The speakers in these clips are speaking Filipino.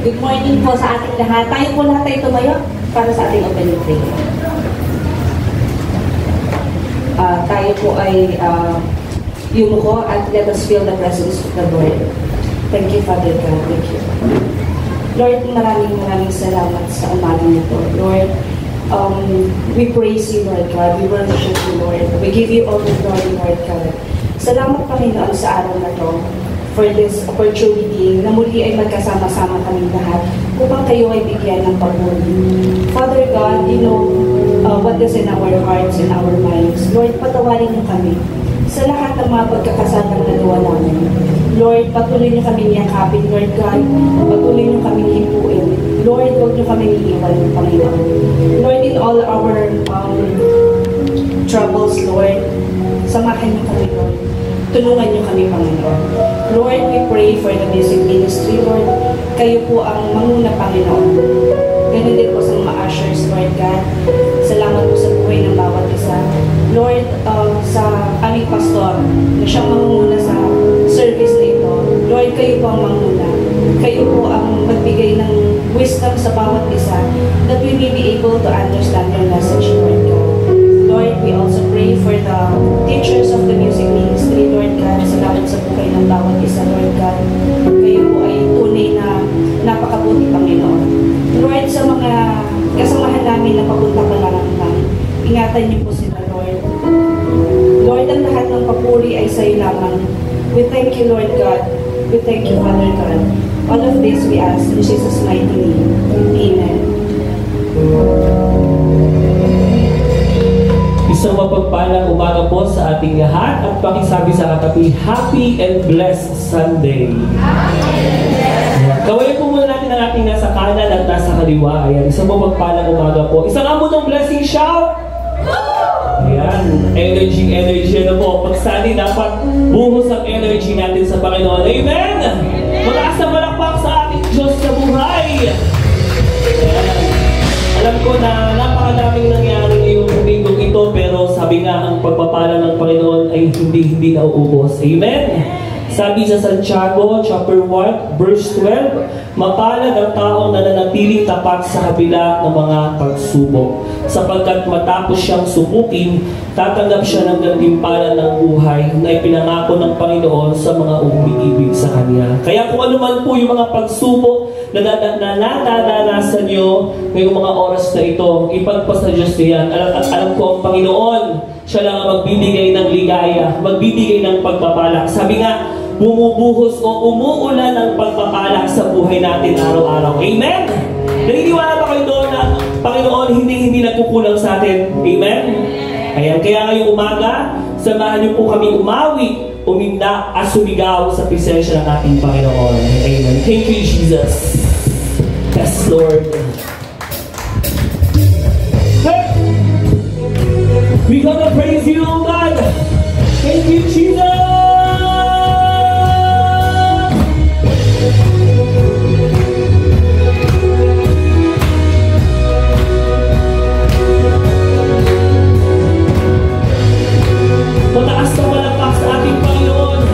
Good morning po sa ating lahat. Tayo po lahat ay tumayo para sa ating opening prayer. Tayo po ay yumuko at let us feel the presence of the Lord. Thank you, Father God. Thank you. Lord, maraming salamat sa umaga nito. Lord, we praise you, Lord God. We worship you, Lord. We give you all the glory, Lord God. Salamat, Panginoon, sa araw na to for this opportunity na muli ay magkasama-sama kami lahat upang kayo ay bigyan ng papuri. Father God, you know what is in our hearts and our minds. Lord, patawarin niyo kami sa lahat ng mga pagkakasalang nagawa namin. Lord, patuloy niyo kami niyakapin, Lord God. Patuloy niyo kami hipuin. Lord, huwag niyo kami iiwan, Panginoon. Lord, in all our troubles, Lord, samahan niyo kami, Lord. Tulungan niyo kami, Panginoon. Lord, we pray for the music ministry, Lord. Kayo po ang manguna, Panginoon. Ganun din po sa mga ushers, Lord God. Salamat po sa buhay ng bawat isa. Lord, sa aming pastor na siyang manguna sa service na ito. Lord, kayo po ang manguna. Kayo po ang magbigay ng wisdom sa bawat isa that we may be able to understand your message, Lord God. Lord, we also pray for the teachers of the music ministry, Lord God. Salamat sa buhay ng bawat isa, Lord God. Kayo po ay tunay na napakabuti, Panginoon. Lord, sa mga kasamahan namin na papunta pa lang, ingatan niyo po sila, Lord. Lord, ang lahat ng papuri ay sa iyo lamang. We thank you, Lord God. We thank you, Father God. All of this we ask in Jesus' mighty name. Amen. Isang mapagpalang umaga po sa ating lahat at pakisabi sa katabi, Happy and Blessed Sunday. Kawalan po muna natin ang ating nasa kanan at nasa kaliwa. Ayan, isang mapagpalang umaga po. Isang amo ng blessing shout! Ayan, energy na po. Pagsali, dapat buhos ang energy natin sa Panginoon. Amen! Mataas na malakpak sa ating Diyos sa buhay. Ayan. Alam ko na napakadaming nangyari ngayong linggong ito, pero sabi nga ang pagpapala ng Panginoon ay hindi nauubos. Amen? Sabi sa Santiago, chapter 1, verse 12, mapalad ang taong nananatiling tapat sa kabila ng mga pagsubok, sapagkat matapos siyang subukin, tatanggap siya ng gantimpala ng buhay na ipinangako ng Panginoon sa mga umiibig sa Kanya. Kaya kung ano man po yung mga pagsubok na nadadanasan nyo ngayong mga oras na ito, ipagpasa Diyos niyan. Alam ko ang Panginoon, siya lang ang magbibigay ng ligaya, magbibigay ng pagpapala. Sabi nga, bumubuhos o umuulan ng pagpapala sa buhay natin araw-araw. Amen? Naniniwala ba kayo doon na Panginoon hindi nagkukulang sa atin? Amen? Ayan, kaya ngayong umaga, samahan niyo po kami umawi, uminda at sumigaw sa presensya ng ating Panginoon. Amen. Thank you, Jesus. Yes, Lord. Hey! We're gonna praise you, God. Thank you, Jesus. Mataas na malakpak sa ating Panginoon.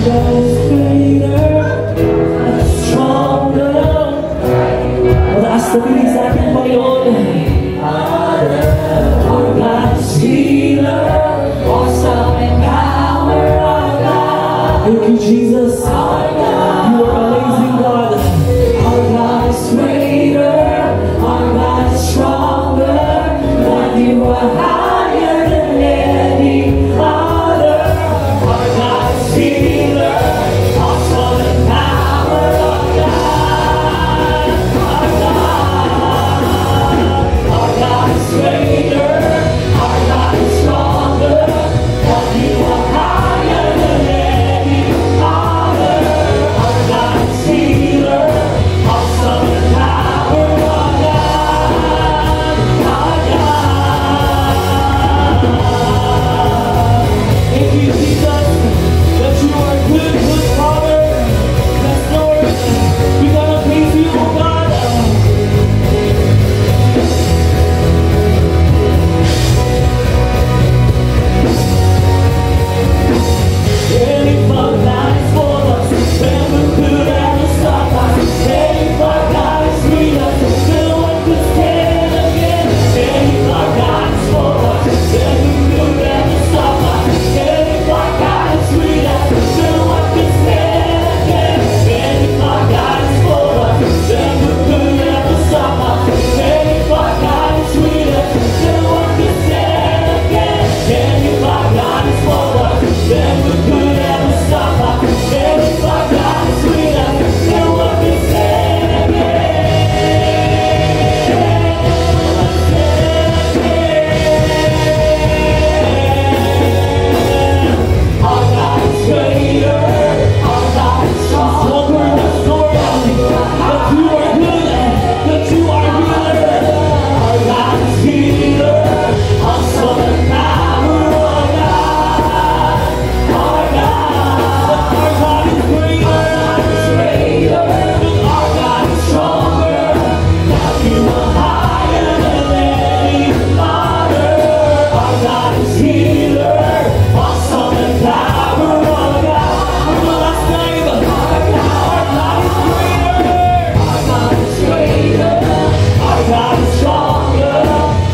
God is greater and stronger. Mataas na piling sa ating Panginoon. Our God is healer, awesome in power, our God. Thank you, Jesus. You are amazing, God. Our God is greater, our God is stronger. God, you are higher than any other. Our God is healer, awesome in power, our God. Our God is greater, our God is stronger. God, you are higher than any other. Our God is healer, awesome in power, our God. Our God. Thank you, Jesus, that you are good, good Father. Yes, Lord, we gotta praise you, oh God. And if our God is for us, then who could ever stop us? And if our God is with us, then what could stand against? And if our God is for us, then who could ever stop us? And if our God is with us, then what could stand against? And if our God is for us, then who could ever stop us? And if our God is with us, then what could stand against? And if our God is for us, then who could ever stop us? And if our God is with us, then what could stand against? Our God is greater, our God is stronger. That you are good, that you are healer. Our God is healer, awesome in power, our God. Our God is greater, our God is stronger. God, you are higher than any other. Our God is healer, awesome in power, our God. One last name, our God is greater. Our God is greater, our God is stronger.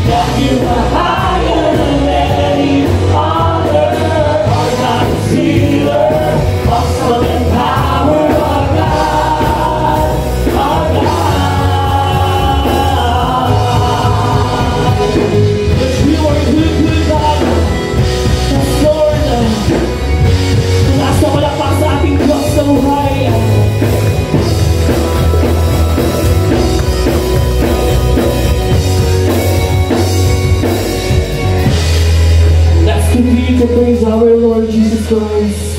God, you are higher than any other. Our God is healer, awesome in power, our God. Our God. That you are good, good God. Yes, Lord. Nasa palakpak sa ating Diyos sa buhay. Let's continue to praise our Lord Jesus Christ.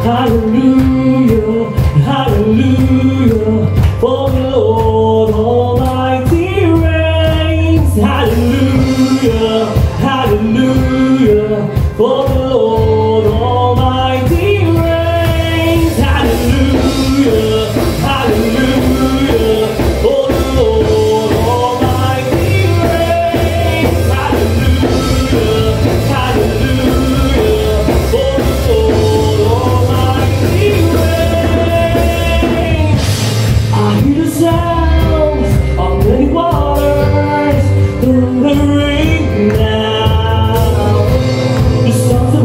Hallelujah, hallelujah, for the Lord Almighty reigns. Hallelujah, hallelujah, for the Lord Almighty reigns. Hallelujah, hallelujah, for the Lord Almighty reigns. Hallelujah, hallelujah, for the Lord Almighty reigns. I hear the sounds of many waters thundering now. The sounds of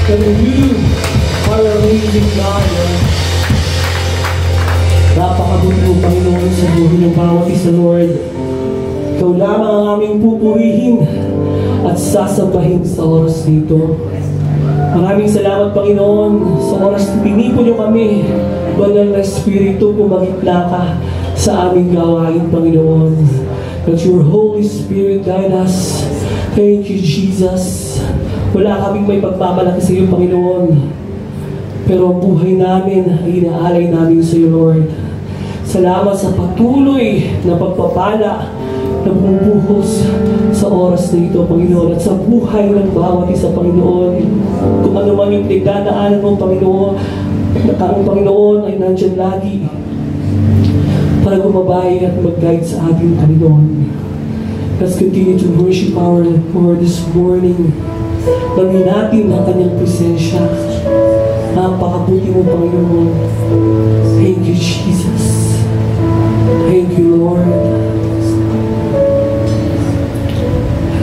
And you are amazing God. Napakabuti mo, Panginoon, sa buhay ng bawat isa, Lord. Ikaw lamang ang aming pupurihin at sasabahin sa oras dito. Maraming salamat, Panginoon, sa oras na pinipon niyo kami. Banal na Espiritu, pumagitna ka sa aming gawain, Panginoon. That your Holy Spirit guide us. Thank you, Jesus. Wala kaming may pagmamalaki sa iyo, Panginoon. Pero ang buhay namin ay inaalay namin sa iyo, Lord. Salamat sa patuloy na pagpapala na bumubuhos sa oras na ito, Panginoon, at sa buhay ng bawat isa, Panginoon. Kung ano man yung pinagdadaanan mo, Panginoon, ang Panginoon ay nandyan lagi para gumabay at mag-guide sa ating Panginoon. Let's continue to worship our Lord this morning. Gawin natin ang kanyang presensya. Napakabuti mo, Panginoon. Thank you, Jesus. Thank you, Lord.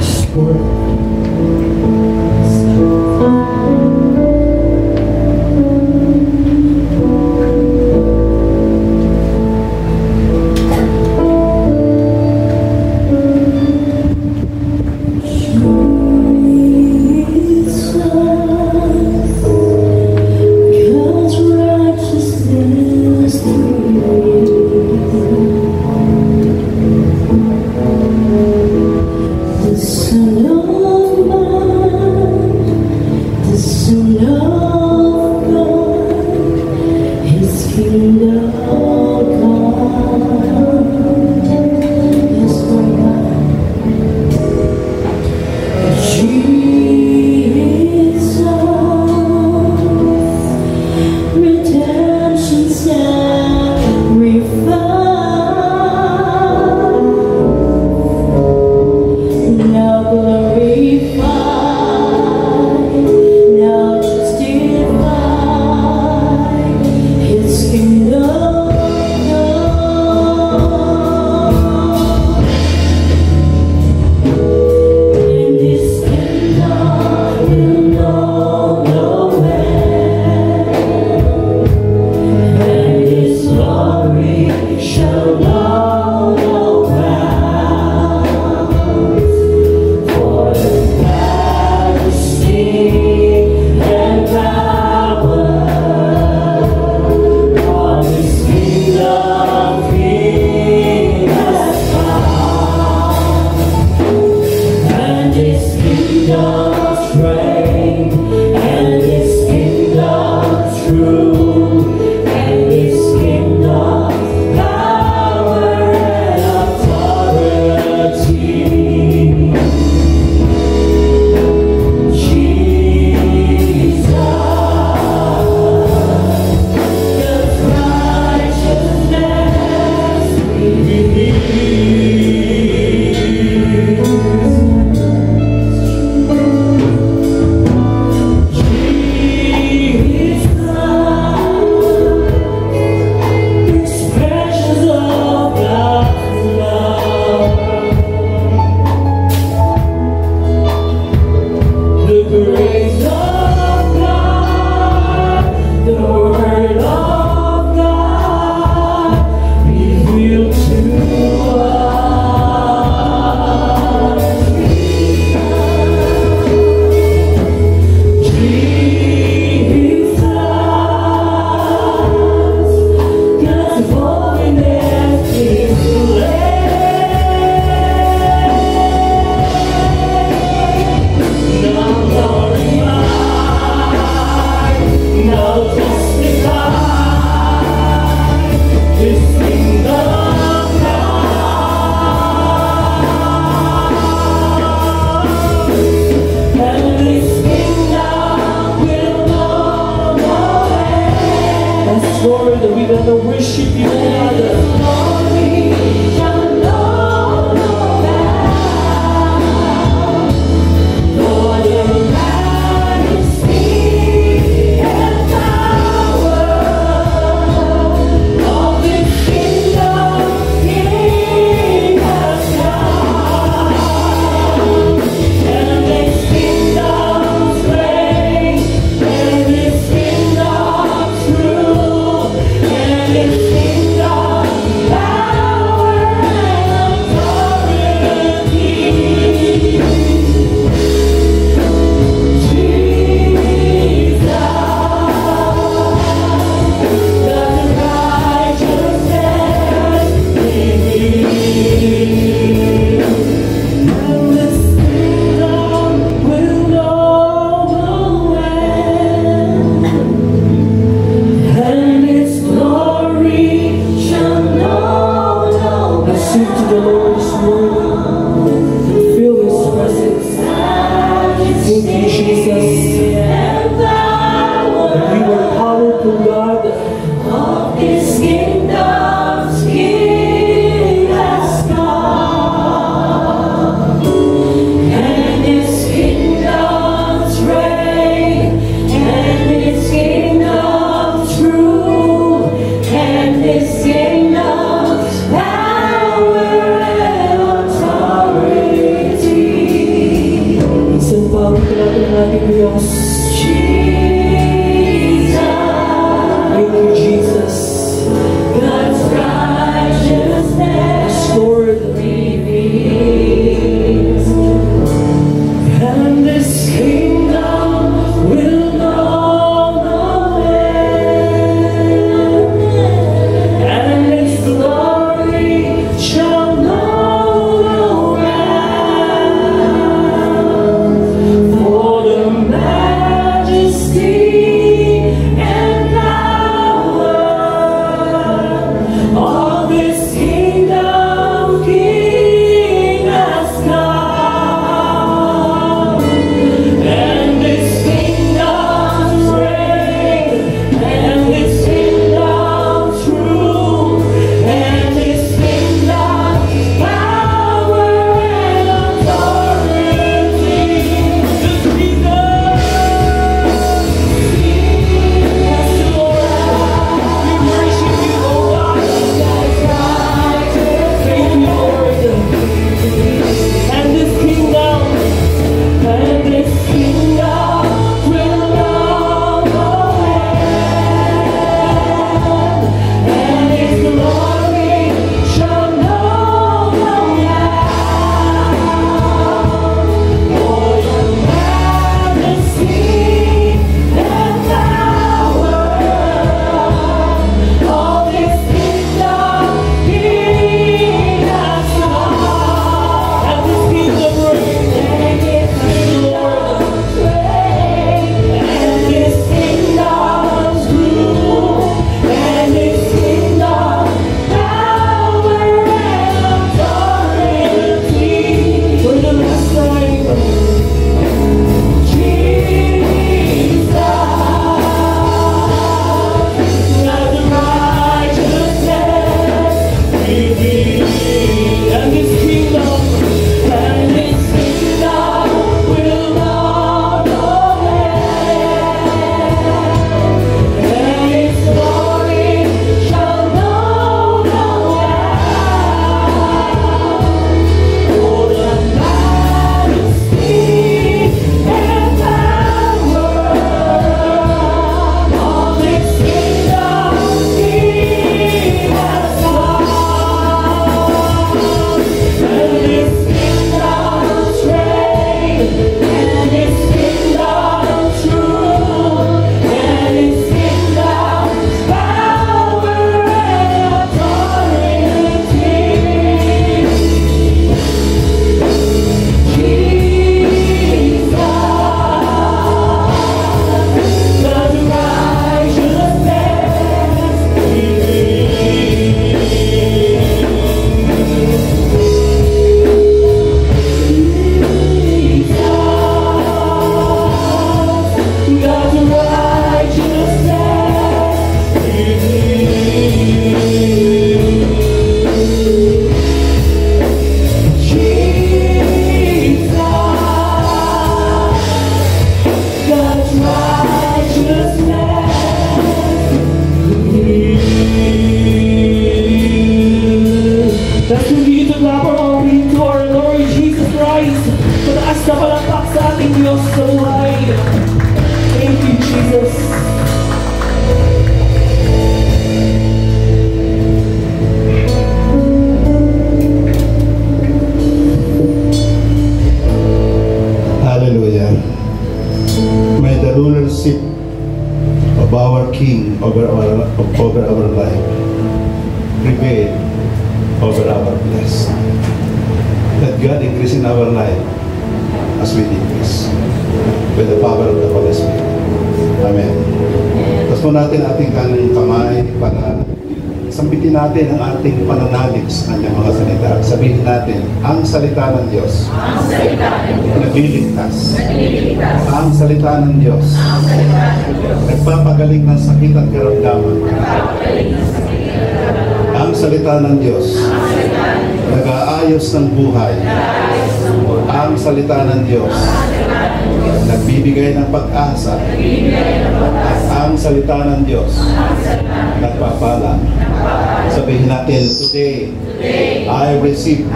Yes, Lord. The word of God revealed to sing to the Lord this morning. Feel His presence. Thank you, Jesus. That you are powerful, God. Of this kingdom's King has come, and His kingdom's reign, and His kingdom's rule, and His kingdom's power and authority. Isang pawag ka natin ang ating Diyos. Thank you, Jesus. God's righteousness Lord. reveals, and this kingdom will know no end, and its glory shall know no end. For the majesty and power of this kingdom King has come, and this kingdom's reign, and this kingdom's rule, and this kingdom's power and authority. This kingdom, yes, Lord, we worship you, O God. Thank you, Lord. And this kingdom will know no end, and His glory shall know no end. For the majesty and power of this kingdom King has come, and this kingdom reign, and its Lord reign, and this kingdom's rule, and its kingdom power and authority. For the last time, Jesus, God's righteousness revealed, and this kingdom, and His kingdom will know no end, and His glory shall know no end. For the majesty and power of this kingdom King has come, and His kingdom's reign, and His kingdom's rule, and His kingdom's power and authority. Jesus, God's righteousness God's righteousness Jesus, God's righteousness. let's continue to clap our offering to our Lord Jesus Christ. Mataas na palakpak sa ating Diyos sa buhay. Thank you, Jesus. Hallelujah. May the rulership of our King over our life prevail over our flesh. Let God increase in our life as we decrease with the power of the Holy Spirit. Amen. Tapos po natin ating kamay para sambitin natin ang ating pananalig sa kanyang mga salita. Sabihin natin, ang salita ng Diyos. Nagliligtas. Ang salita ng Diyos. Nagpapagaling ng sakit at karamdaman. Ang salita ng Diyos. Nag-aayos ng buhay. Ang salita ng Diyos. Nagbibigay ng pag-asa. Ang salita ng Diyos. Nagpapala. Sabihin natin, today, I receive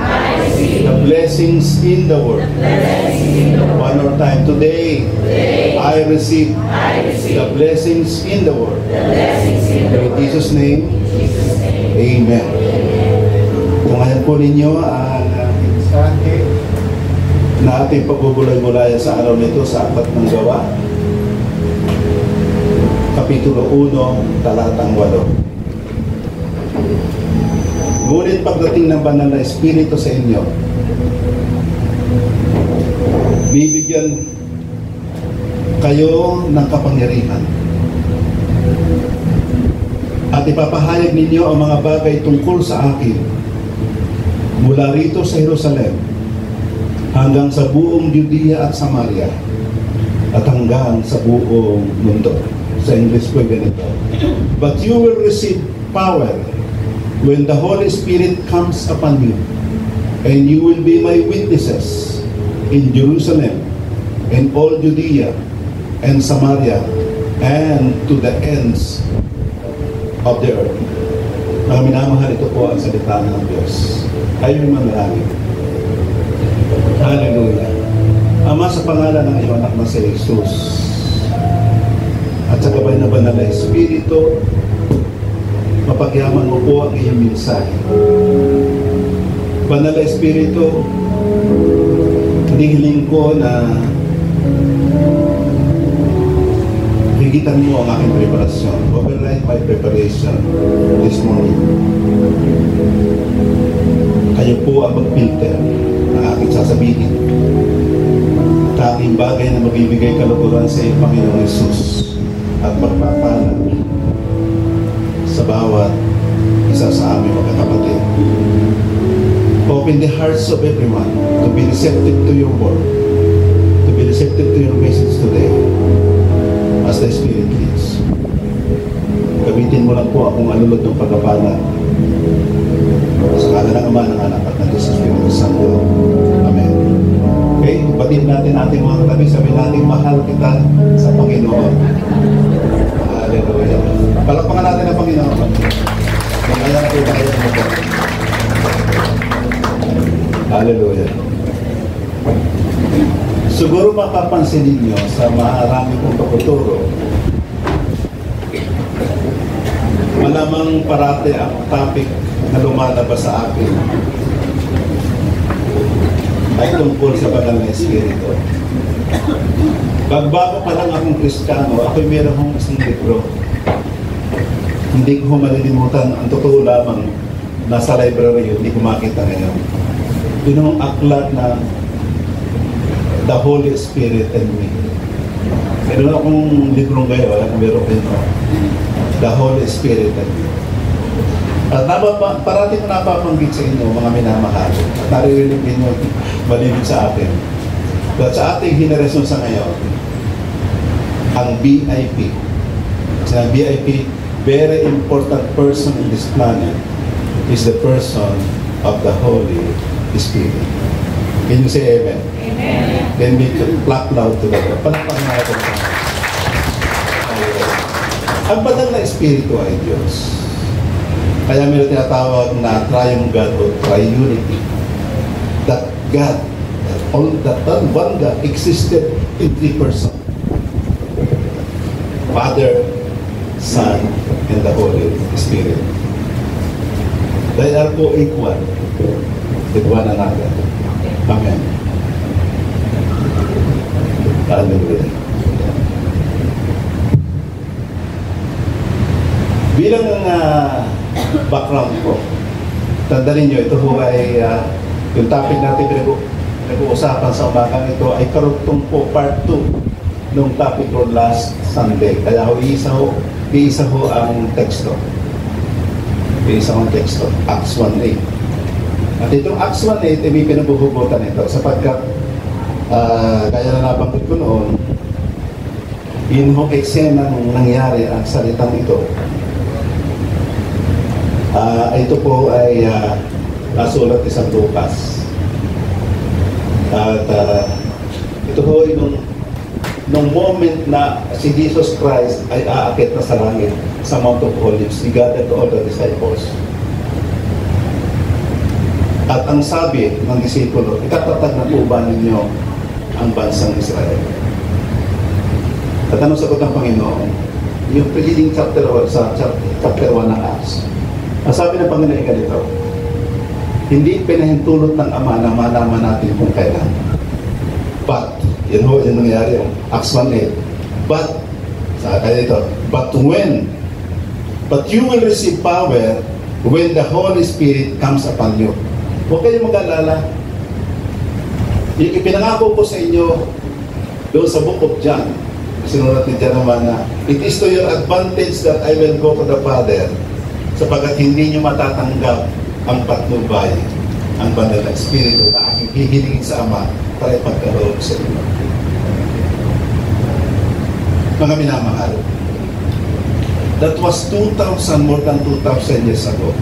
the blessings in the Word. One more time, today, I receive the blessings in the Word. In Jesus' name, Amen. Kung ngayon po ninyo ang mensahe na ating pagbubulay-bulayan sa araw nito sa Aklat ng Gawa, Kapitulo 1, Talatang 8. Ngunit pagdating ng banal na Espiritu sa inyo, bibigyan kayo ng kapangyarihan at ipapahayag ninyo ang mga bagay tungkol sa akin mula rito sa Jerusalem hanggang sa buong Judea at Samaria at hanggang sa buong mundo. Sa English po ganito. But you will receive power when the Holy Spirit comes upon you, and you will be my witnesses in Jerusalem and all Judea and Samaria and to the ends of the earth. Mga minamahal, ito po ang salita ng Diyos. Kayo'y manalangin. Hallelujah. Ama, sa pangalan ng iyong anak na si Jesus at sa gabay na banal na Espiritu, mapagyaman mo po ang iyong mensahe. Banal na Espiritu, hiling ko na higitan mo ang aking preparasyon. Override my preparation this morning. Kayo po ang mag-filter na aking sasabihin. Tanging bagay na mabibigay kaluguran sa iyo, Panginoong Jesus, at magpapala sa bawat isa sa aming mga kapatid. Open the hearts of everyone to be receptive to your word, to be receptive to your message today as the Spirit leads. Gamitin mo lang po akong alulod ng pagkapala sa ngala ng Ama, ng Anak at ng Diyos sa Espiritu Santo. Amen. Okay, batid natin ating mga katabi, sabihin natin, mahal kita sa Panginoon. Hallelujah. Palakpakan natin ang Panginoon. Kaya natin tayo mo po. Hallelujah. Siguro mapapansin ninyo sa marami kong pagkuturo, malamang parati ang topic na lumalabas sa akin ay tungkol sa banal na Espiritu. Pagbago pa lang akong Kristiyano, ako'y meron akong isang libro. Hindi ko malilimutan, ang totoo lamang, nasa library yun, hindi ko makita ngayon. Yun ang aklat na The Holy Spirit and Me. Meron akong librong gayo, wala kong meron ko. The Holy Spirit and Me. At parati ko napapanggit sa inyo, mga minamahal, at naririnig ninyo malimit sa atin. At sa ating henerasyon sa ngayon, ang BIP, sa BIP, very important person in this planet is the person of the Holy Spirit. Can you say amen? Amen. Then we clap loud together. Palakpakan natin. Ang banal na Espiritu ay Diyos. Kaya meron tinatawag na triune God o triunity. That God, that one God existed in three persons. Father, Son, and the Holy Spirit. They are co-equal with one another. Amen. Hallelujah. Bilang background ko, tandaan niyo, ito po ay yung topic natin pinag-uusapan sa umagang ito ay karugtong po part 2 nung topic ko last Sunday. Kaya iisa ho ang teksto. Yung isang teksto, Acts 1:8. At itong Acts 1:8, may pinabuhugutan ito sapagkat kaya na nabanggit ko noon, yun ho eksena nung nangyari ang salitang ito. Ito po ay nasulat ni San Lucas. At ito ho ay nung moment na si Jesus Christ ay aakit na sa langit sa Mount of Olives, he gathered all the disciples. At ang sabi ng disipulo, itatatag na po ba ninyo ang bansang Israel? At anong sagot ng Panginoon? Yung preceding chapter 1 ng Acts. Ang sabi ng Panginoon ay ganito, hindi pinahintulot ng Ama na malaman natin kung kailan. But, yan ho, yung nangyari yung Acts 1:8. But, kaya ito, but you will receive power when the Holy Spirit comes upon you. Huwag kayong mag-alala. Yung ipinangako ko sa inyo doon sa Book of John, sinulat ni John naman na, it is to your advantage that I will go to the Father, sapagkat hindi nyo matatanggap ang patnubay, ang banal na Espiritu na aking hihilingin sa Ama para ipagkaloob sa inyo. Mga minamahal, that was more than 2,000 years ago.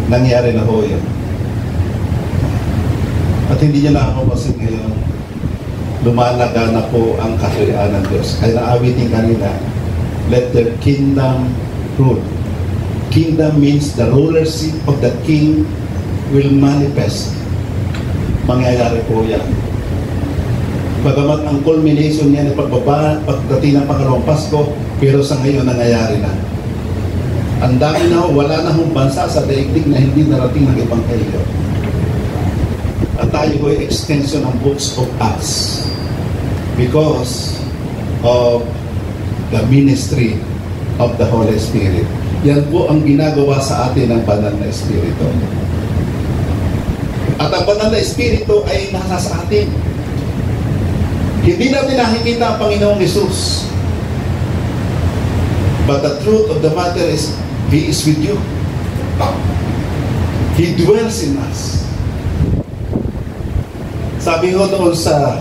Nangyari na ho yun. At hindi niya nakapasin ngayon, lumalaga na po ang kaharian ng Diyos. Kaya naawitin kanina, let their kingdom rule. Kingdom means the rulership of the king will manifest. Mangyayari po yan. Bagamat ang culmination niya ng pagdating ng pangalawang Pasko, pero sa ngayon nangyayari na. Ang dami na wala na hong bansa sa daigdig na hindi narating ng Ebanghelyo. At tayo ko ay extension ng books of Acts because of the ministry of the Holy Spirit. Yan po ang ginagawa sa atin ng Banal na Espiritu. At ang Banal na Espiritu ay nasa sa atin. Hindi natin nakikita ang Panginoong Jesus. But the truth of the matter is, He is with you. He dwells in us. Sabi ko doon sa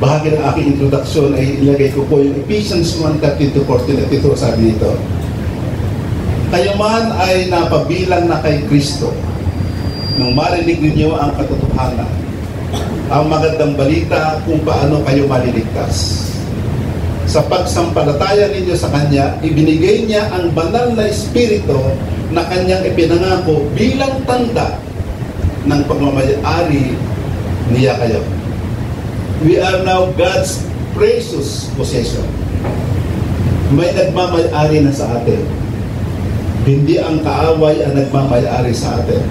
bahagi ng aking introduction ay ilagay ko po yung Ephesians 1:13-14 at ito sabi nito, kayo man ay napabilang na kay Kristo nung marinig ninyo ang katotohanan, ang magandang balita kung paano kayo maliligtas. Sa pagsampalataya ninyo sa Kanya, ibinigay niya ang banal na Espiritu na Kanyang ipinangako bilang tanda ng pagmamayari niya kayo. We are now God's precious possession. May nagmamayari na sa atin. Hindi ang kaaway ang nagmamayari sa atin.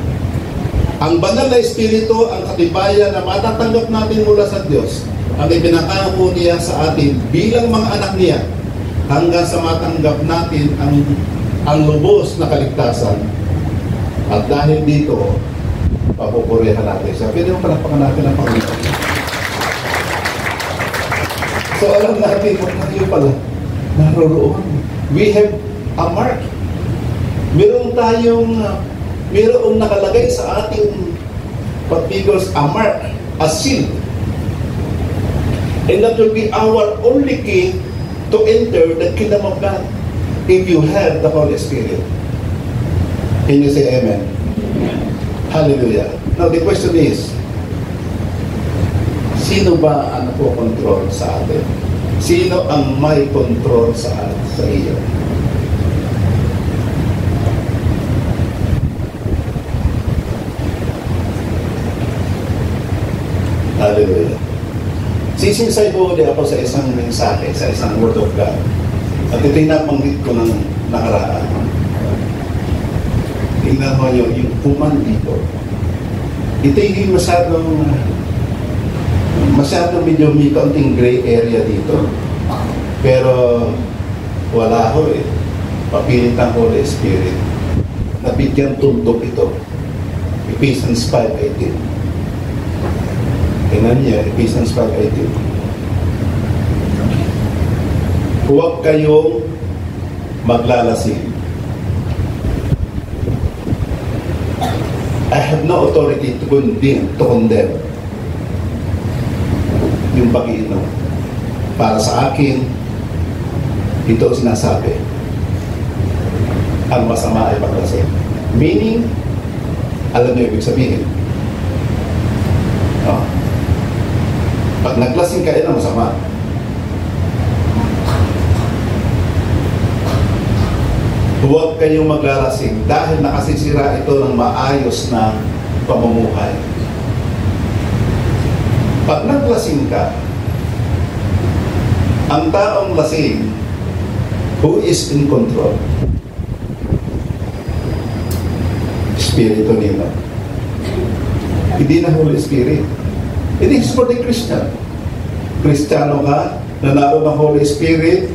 Ang banal na Espiritu ang katibayan na matatanggap natin mula sa Diyos. Ang ipinangako niya sa atin bilang mga anak niya hanggang sa matanggap natin ang lubos na kaligtasan. At dahil dito, papupurihan natin siya. Pwede mo palakpakan natin ang Panginoon. So alam natin kung tayo pala naroroon. We have a mark. Mayroong nakalagay sa ating figures, a mark, a seal. And that will be our only key to enter the kingdom of God if you have the Holy Spirit. Can you say amen? Hallelujah. Now the question is, sino ba ang control sa atin? Sino ang may control sa iyo? Hallelujah. Sisinsay po ulit ako sa isang mensahe, sa isang word of God. At ito yung napanggit ko ng nakaraan. Tingnan mo yung kuman dito. Ito yung masyadong medyo may kaunting gray area dito. Pero wala ho eh. Papilit ang Holy Spirit. Nabigyan tundok ito. Ephesians 5:18. Tingnan niya, Ephesians 5:18. Huwag kayong maglalasing. I have no authority to condemn yung pag-iinom. Para sa akin, ito ang sinasabi, ang masama ay paglasing. Meaning, alam niyo ibig sabihin. No? Pag naglasing ka, yun ang masama. Huwag kayong maglalasing dahil nakasisira ito ng maayos na pamumuhay. Pag naglasing ka, ang taong lasing, who is in control? Espiritu nila. Hindi na Holy Spirit. It is for the Christian. Kristiyano ka, nanalo ng Holy Spirit,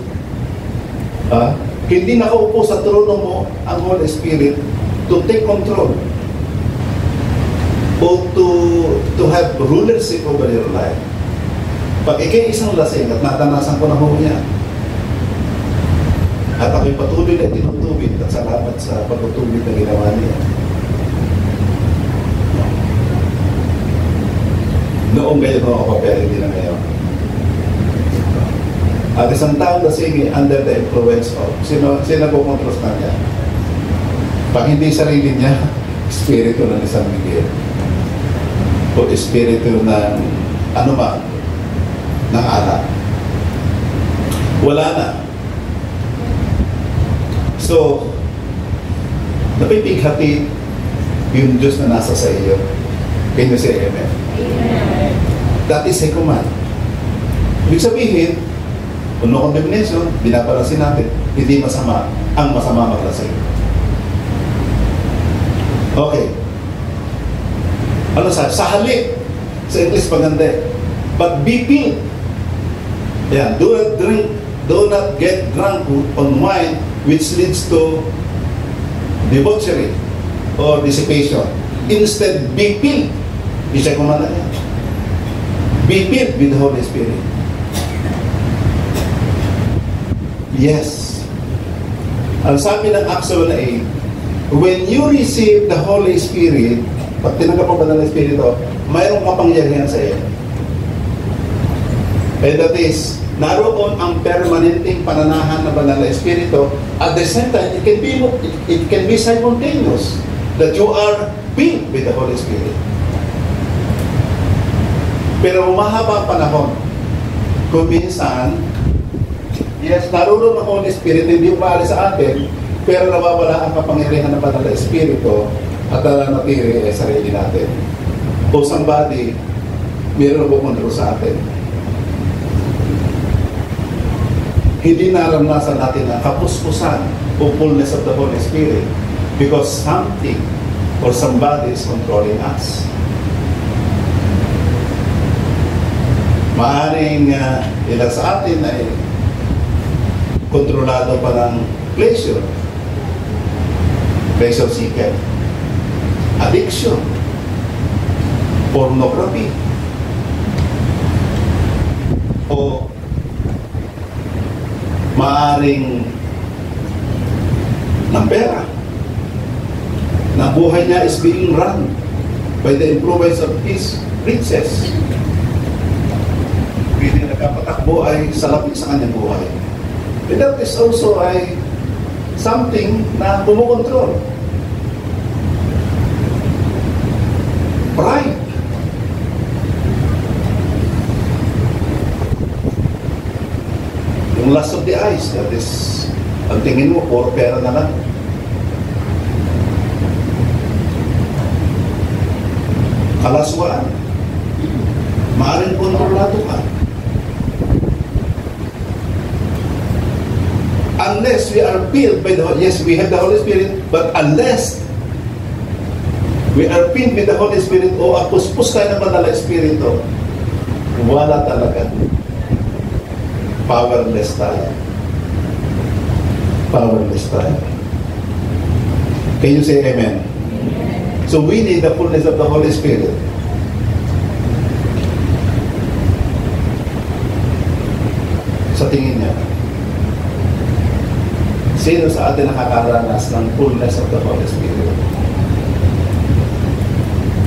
hindi nakaupo sa trono mo ang Holy Spirit to take control o to have rulership over your life. Pag ikay isang lasing at natanasan ko na ho niya, at ako'y patuloy na tinutubig at salamat sa pagtutubig na ginawa niya. Noong ganyan ako pero hindi na ngayon. At isang tao na sige under the influence of sino po-control na niya? Pag hindi sarili niya, espiritu ng isang Miguel o espiritu ng ano man ng alak. Wala na. So, napipighati yung Diyos na nasa sa iyo. Can you say amen? Amen. That is a command. Ibig sabihin, kung no condemnation, binabalasin natin, hindi masama ang masama maglasing. Okay. Ano sa halip? Sa English paganda. But be filled. Yan. Do not get drunk on wine which leads to debauchery or dissipation. Instead, be filled. Isa kumanda niya. Be filled with the Holy Spirit. Yes. Ang sabi ng Acts 1:8, when you receive the Holy Spirit, pag tinanggap mo ba ng Espiritu, mayroong kapangyarihan sa iyo. And that is, naroon ang permanenteng pananahan ng Banal na Espiritu. At the same time, it can be simultaneous that you are filled with the Holy Spirit. Pero mahaba ang panahon. Kung minsan, yes, naroon ang Holy Spirit, hindi umaalis sa atin, pero nawawala ang kapangyarihan ng Banal na Espiritu at nananatili ay sarili natin. O somebody, mayroon po kontrol sa atin. Hindi naranasan natin ang kapuspusan o fullness of the Holy Spirit because something or somebody is controlling us. Maaring ilan sa atin ay kontrolado pa ng pleasure seeker, addiction, pornography, o maaring ng pera na buhay niya is being run by the influence of his riches. Hindi nagkapatakbo ay salapi sa kanyang buhay. And that is also ay something na kumukontrol. Pride. Yung lust of the eyes, that is, ang tingin mo, puro pera na lang. Kalaswaan. Maaaring kontrolado ka. Unless we are filled by the Holy, yes, we have the Holy Spirit, but unless we are filled with the Holy Spirit o apuspos tayo ng Banal na Espiritu, wala talaga. Powerless tayo. Powerless tayo. Can you say amen? So we need the fullness of the Holy Spirit. Sa tingin niya, sino sa atin nakakaranas ng fullness of the Holy Spirit?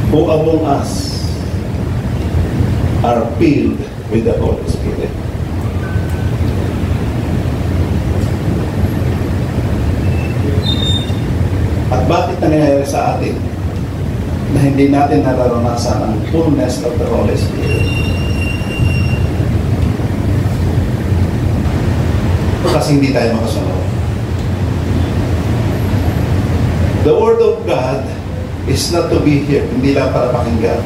who among us are filled with the Holy Spirit? At bakit nangyayari sa atin na hindi natin nararanasan ang fullness of the Holy Spirit? Kasi hindi tayo makasunod. The Word of God is not to be here, hindi lang para pakinggan,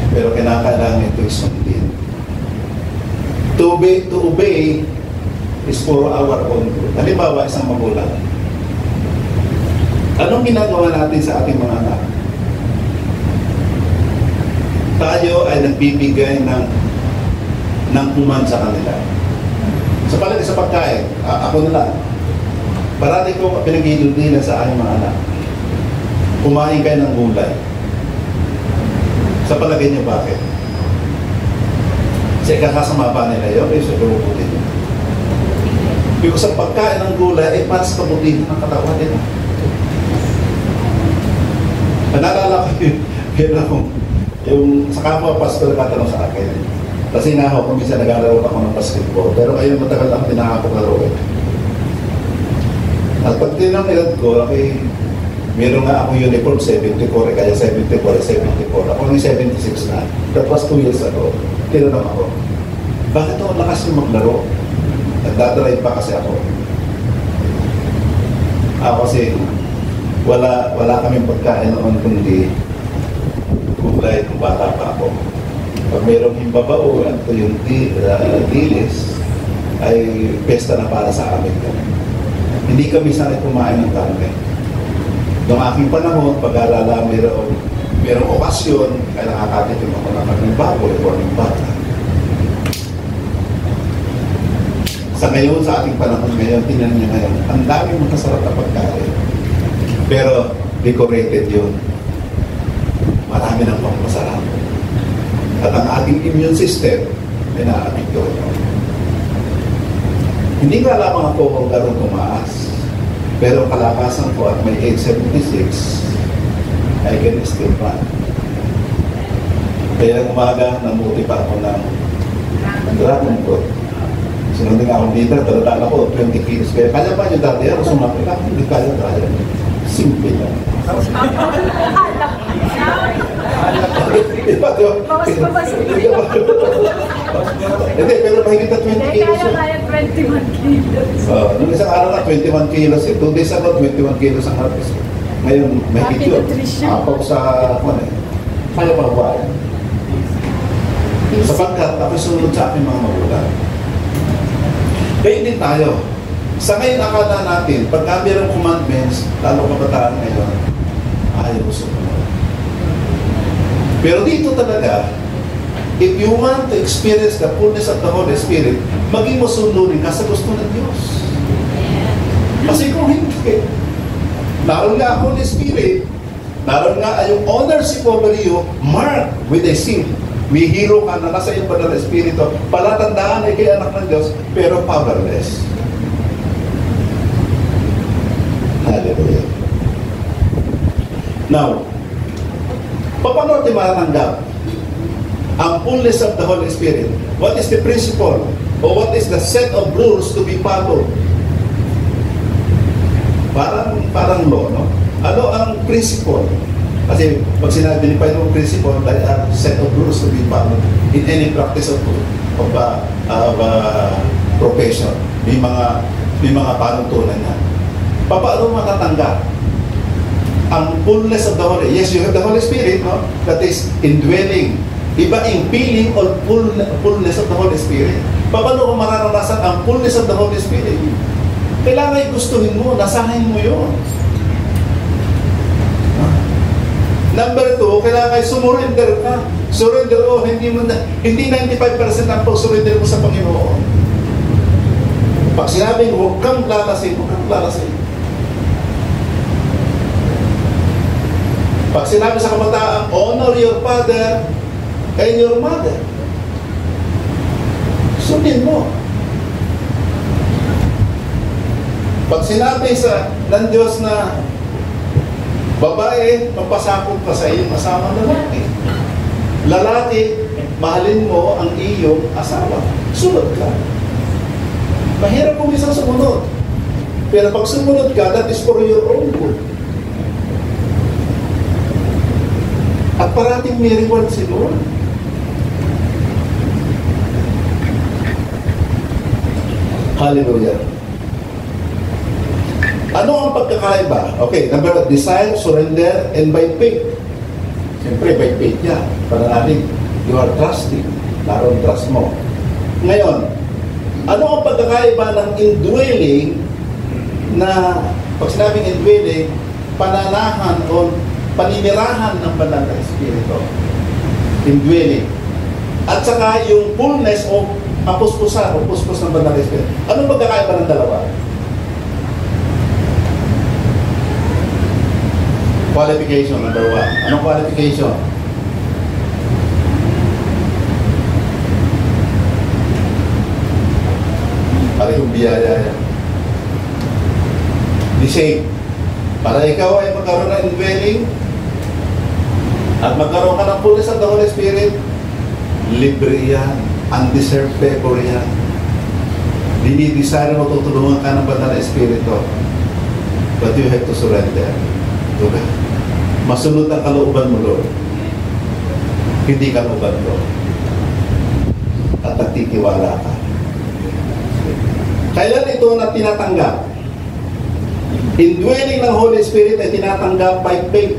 pero kinakailangan ito isundin. To obey is for our own good. Halimbawa, isang magulang. Anong ginagawa natin sa ating mga anak? Tayo ay nagbibigay ng command sa kanila. Sa palagi sa pagkain, ako na lang. Parati ko pinag-iiludilan sa aking mga anak. Kumain kayo ng gulay. Sa palagay niyo bakit? Kasi kakasama pa nila yun, so kabubutin nyo. Because sa pagkain ng gulay ay para sa kabutihan ng katawan nila. Naalala ko yung sa kapwa pastor katanong sa akin. Kasi nga ako, kung minsan nag-aalaro ako ng basketball, pero ngayon matagal ako pinakapaglaro eh. At pag tinanong ko, okay, meron nga akong uniform 74, kaya 74. Ako ng 76 na. That was 2 years ago. Tinanong ako, bakit ako lakas yung maglaro? Nagdadrive pa kasi ako. Kasi wala kaming pagkain noon kundi gulay kung bata pa ako. Pag mayroong himbabao, ito yung dilis, ay pesta na para sa amin. Hindi kami sanay kumain ng karne. Noong aking panahon, pag-alala mayroong okasyon, kaya nakakatitin ako ng baboy o ng bata. Sa ngayon, sa ating panahon ngayon, tingnan niyo ngayon, ang daming makasarap na pagkain. Pero decorated yun. Marami ng pangmasarap. At ang ating immune system ay naapekto ito. Hindi nga lamang ako gano'n tumaas. Pero kalakasan ko at may age 76, I can still run. Kaya umaga, namuti pa ako ng dragon fruit. Sunod nga akong leader, talaga ako, 20 kilos. Kaya pa yung dati, ako sumapit ako, hindi kaya. Simple lang. Hindi, pero mahigit na 20 kilos. Kaya 21 kilos. Nung isang araw na, 21 kilos. 2 days ago, 21 kilos ang harvest. Ngayon, mahigit yun. Apaw sa, kaya pa ba? Sapagkat ako'y sunod sa aking mga magulang. Kaya din tayo. Sa ngayon, akala natin, pagka mayroong commandments, lalo kabataan ngayon, ayaw mo sumunod. Pero dito talaga, if you want to experience the fullness of the Holy Spirit, maging masunurin ka sa gusto ng Diyos. Kasi kung hindi, naroon nga Holy Spirit, naroon nga yung ownership over you, marked with a seal. May hero ka na nasa iyong banal na Espiritu, palatandaan ay kay anak ng Diyos, pero powerless. Hallelujah. Now, paano natin matatanggap ang fullness of the Holy Spirit? What is the principle? Or what is the set of rules to be followed? Parang law, no? Ano ang principle? Kasi pag sinabi ni Paolo principle, there are set of rules to be followed in any practice of profession. May mga panuntunan na. Paano matatanggap ang fullness of the Holy? Yes, you have the Holy Spirit, no? That is indwelling. Iba yung feeling or fullness of the Holy Spirit. Paano kung mararanasan ang fullness of the Holy Spirit? Kailangan gustuhin mo, nasahin mo yun. Number 2, kailangan sumurrender ka. Surrender hindi 95% ang pag-surrender mo sa Panginoon. Pag sinabing huwag kang lalasin, huwag kang lalasin. Pag sinabi sa kabataan, honor your father and your mother. Sundin mo. Pag sinabi ng Diyos na Babae, mapasakop ka sa iyong asawa lalaki. Lalaki, mahalin mo ang iyong asawa. Sunod ka. Mahirap kung isang sumunod. Pero pag sumunod ka, that is for your own good. At parating may reward si Lord. Hallelujah. Ano ang pagkakaiba? Okay, number one, desire, surrender, and by faith. Siyempre, by faith yan. Para natin, you are trusting. Naroon trust mo. Ngayon, ano ang pagkakaiba ng indwelling na, pag sinabing indwelling, pananahan o paninirahan ng banal na Espiritu. Indwelling. At saka yung fullness o kapuspusan o puspos ng banal na Espiritu. Anong pagkakaiba ng dalawa? Qualification, number one. Anong qualification? Parehong biyaya yan. Be saved. Para ikaw ay magkaroon ng indwelling at magkaroon ka ng fullness of the Holy Spirit, libre yan. Undeserved favor yan. Dinidesire mo tutulungan ka ng banal na Espiritu. But you have to surrender to God. Masunod ang kalooban mo, Lord. Hindi kalooban, Lord. At nagtitiwala ka. Kailan ito na tinatanggap? Indwelling ng Holy Spirit ay tinatanggap by faith.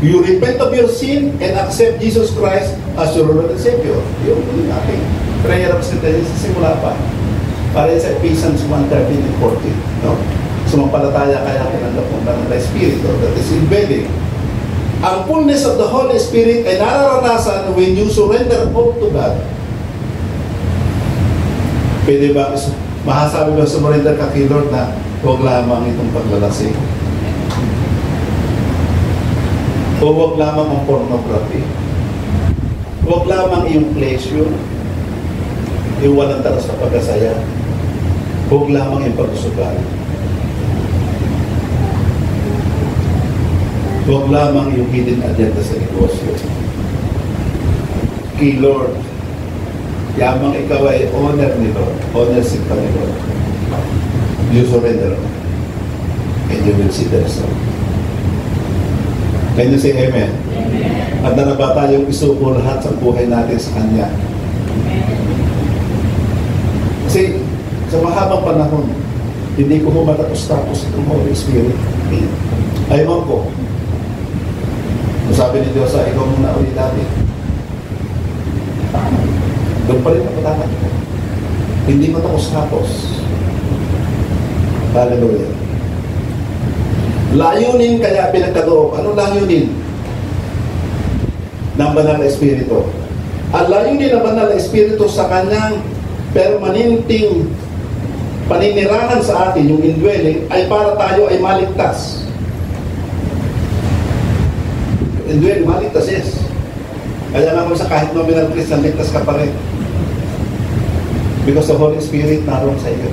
You repent of your sin and accept Jesus Christ as your Lord and Savior. Yung aking prayer of sin sa simula pa. Para sa Ephesians 1:13 and 14. No? Sumampalataya kaya kinanggap ng banal na Espiritu. That is indwelling. Ang fullness of the Holy Spirit ay nararanasan when you surrender all to God. Pwede ba, mahasabi ba surrender ka kay Lord na huwag lamang itong paglalasing? O huwag lamang ang pornography? Huwag lamang yung pleasure? Yung walang taras na pagkasaya? Huwag lamang yung pagsusugal? Huwag lamang yung hidden agenda sa negosyo. Kay Lord, yamang ikaw ay honor ni Lord, ownership ka ni Lord. You surrender and you will see the result. Can you say amen? Amen. At na ba tayong isuko lahat sa buhay natin sa Kanya? Kasi sa mahabang panahon, hindi ko matapos-tapos itong Holy Spirit. Ayaw ko. Sabi ni Diyos, ikaw muna ulit dati. Doon pa rin ako dapat ko. Hindi mo tapos-tapos. Hallelujah. Layunin kaya pinagkaloob. Anong layunin ng banal na Espiritu? Ang layunin ng banal na Espiritu sa kanyang permanenting paninirahan sa atin, yung indwelling, ay para tayo ay maligtas. Indwelling, maligtas, yes. Kaya nga kung sa kahit nominal Christian, ligtas ka pa rin. Because the Holy Spirit naroon sa iyo.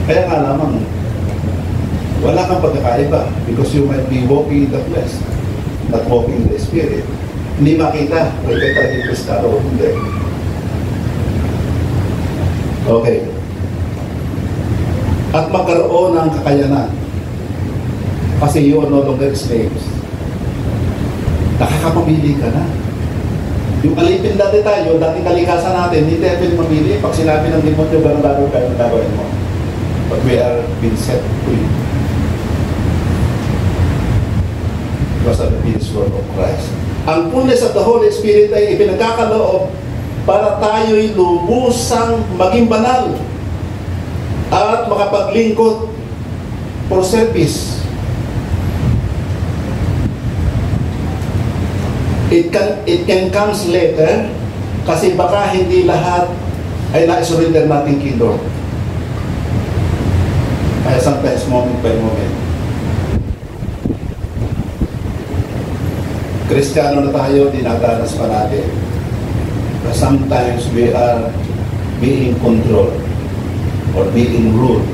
Kaya nga lamang, wala kang pagkakaiba because you might be walking in the flesh, not walking in the Spirit. Hindi makita, may katalikos ka o hindi. Okay. At magkaroon ng kakayanan. Kasi you are no longer slaves. Nakakapamili ka na. Yung alipin dati tayo, dating kalikasan natin, hindi tayo pwede mamili. Pag sinabi ng demonyo, gano'n bago kayo ang gagawin mo. But we are being set free. Because of the finished work of Christ. Ang fullness of the Holy Spirit ay ipinagkakaloob para tayo'y lubusang maging banal at makapaglingkod for service. It can comes later kasi baka hindi lahat ay na-surrender natin kay Lord. Kaya sometimes moment by moment. Kristiyano na tayo, dinadanas pa natin. But sometimes we are being controlled or being ruled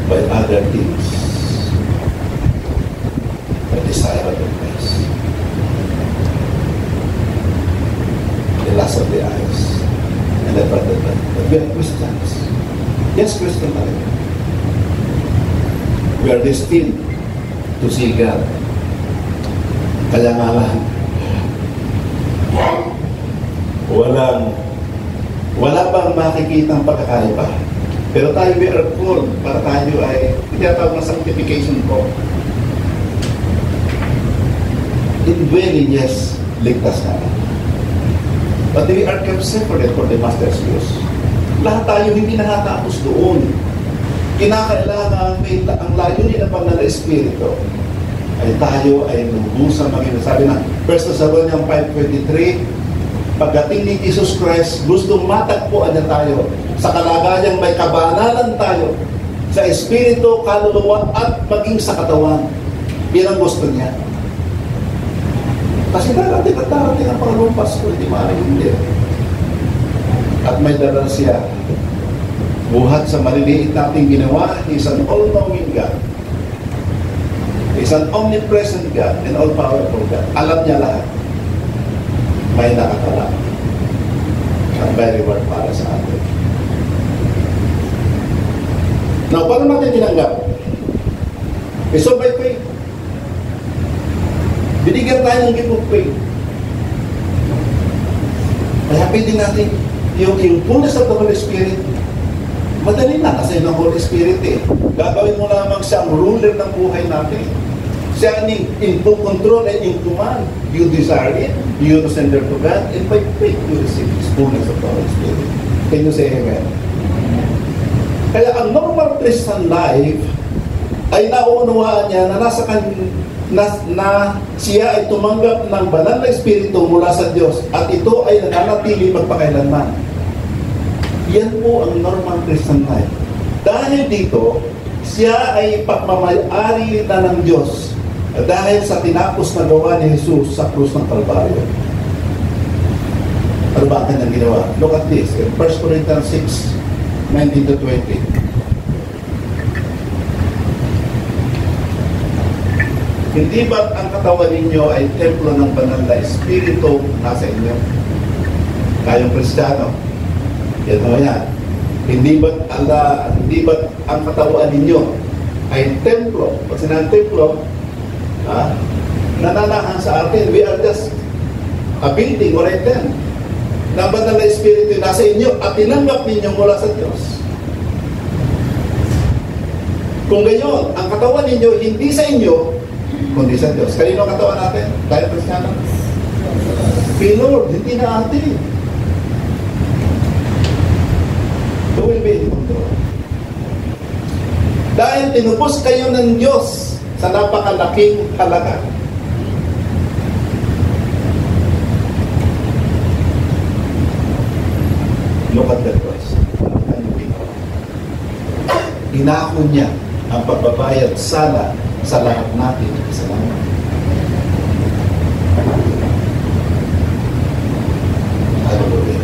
by other things. desire of the flesh, the lust of the eyes, and the pride of life. But we are Christians. Yes, Christian talaga. We are destined to see God. Kaya nga lang, wala bang makikitang pagkakaiba. Pero tayo, we are called para tayo ay tinatawag na sanctification po. Indwelling, yes, ligtas na. But we are kept separate for the Master's use. Lahat tayo hindi nakatapos doon. Kinakailangan ang layunin ng banal na Espiritu ay tayo ay lubusan maging. Sabi na 1 Thessalonians 5:23, pagdating ni Jesus Christ, gustong matagpuan niya tayo sa kalagayang may kabanalan tayo sa Espiritu, kaluluwa at maging sa katawan. Yan ang gusto niya. Kasi darating ang pangalawang Pasko, hindi maaaring hindi. At may dala siya. Buhat sa maliliit nating ginawa, He's an all-knowing God. He's an omnipresent God and all-powerful God. Alam niya lahat. May nakatala. At may reward para sa atin. Now, paano natin tinanggap? So by faith. Binigyan tayo ng gift of faith. Kaya pwede natin yung fullness of the Holy Spirit. Madali na kasi ng Holy Spirit eh. Gagawin mo lamang siyang ruler ng buhay natin. Siya in control and in command. You desire it, you surrender to God, and by faith you receive His fullness of the Holy Spirit. Can you say amen? Kaya ang normal Christian life ay nauunawaan niya na nasa na siya ay tumanggap ng banal na Espiritu mula sa Diyos at ito ay nananatili magpakailanman. Yan po ang normal Christian life. Dahil dito, siya ay pagmamayari na ng Diyos dahil sa tinapos na gawa ni Jesus sa krus ng Kalbaryo. Ano ba ang kanyang ginawa? Look at this in 1 Corinthians 6:19-20. Hindi ba't ang katawan ninyo ay templo ng banal na Espiritu nasa inyo? Kayong Kristiyano, yan mo yan. Hindi ba't ang katawan ninyo ay templo? Pag sinang templo, nananahan sa atin. We are just a building or a tent. Na banal na Espiritu nasa inyo at tinanggap ninyo mula sa Diyos. Kung gayon, ang katawan ninyo hindi sa inyo, kundi sa Diyos. Kanino ang katawan natin? Tayo Kristiyano? Kay Lord, hindi na atin. Who will be in control? Dahil tinupos kayo ng Diyos sa napakalaking halaga. Look at that verse. Inako niya ang pagbabayad sala sa lahat natin kasalanan. Hallelujah.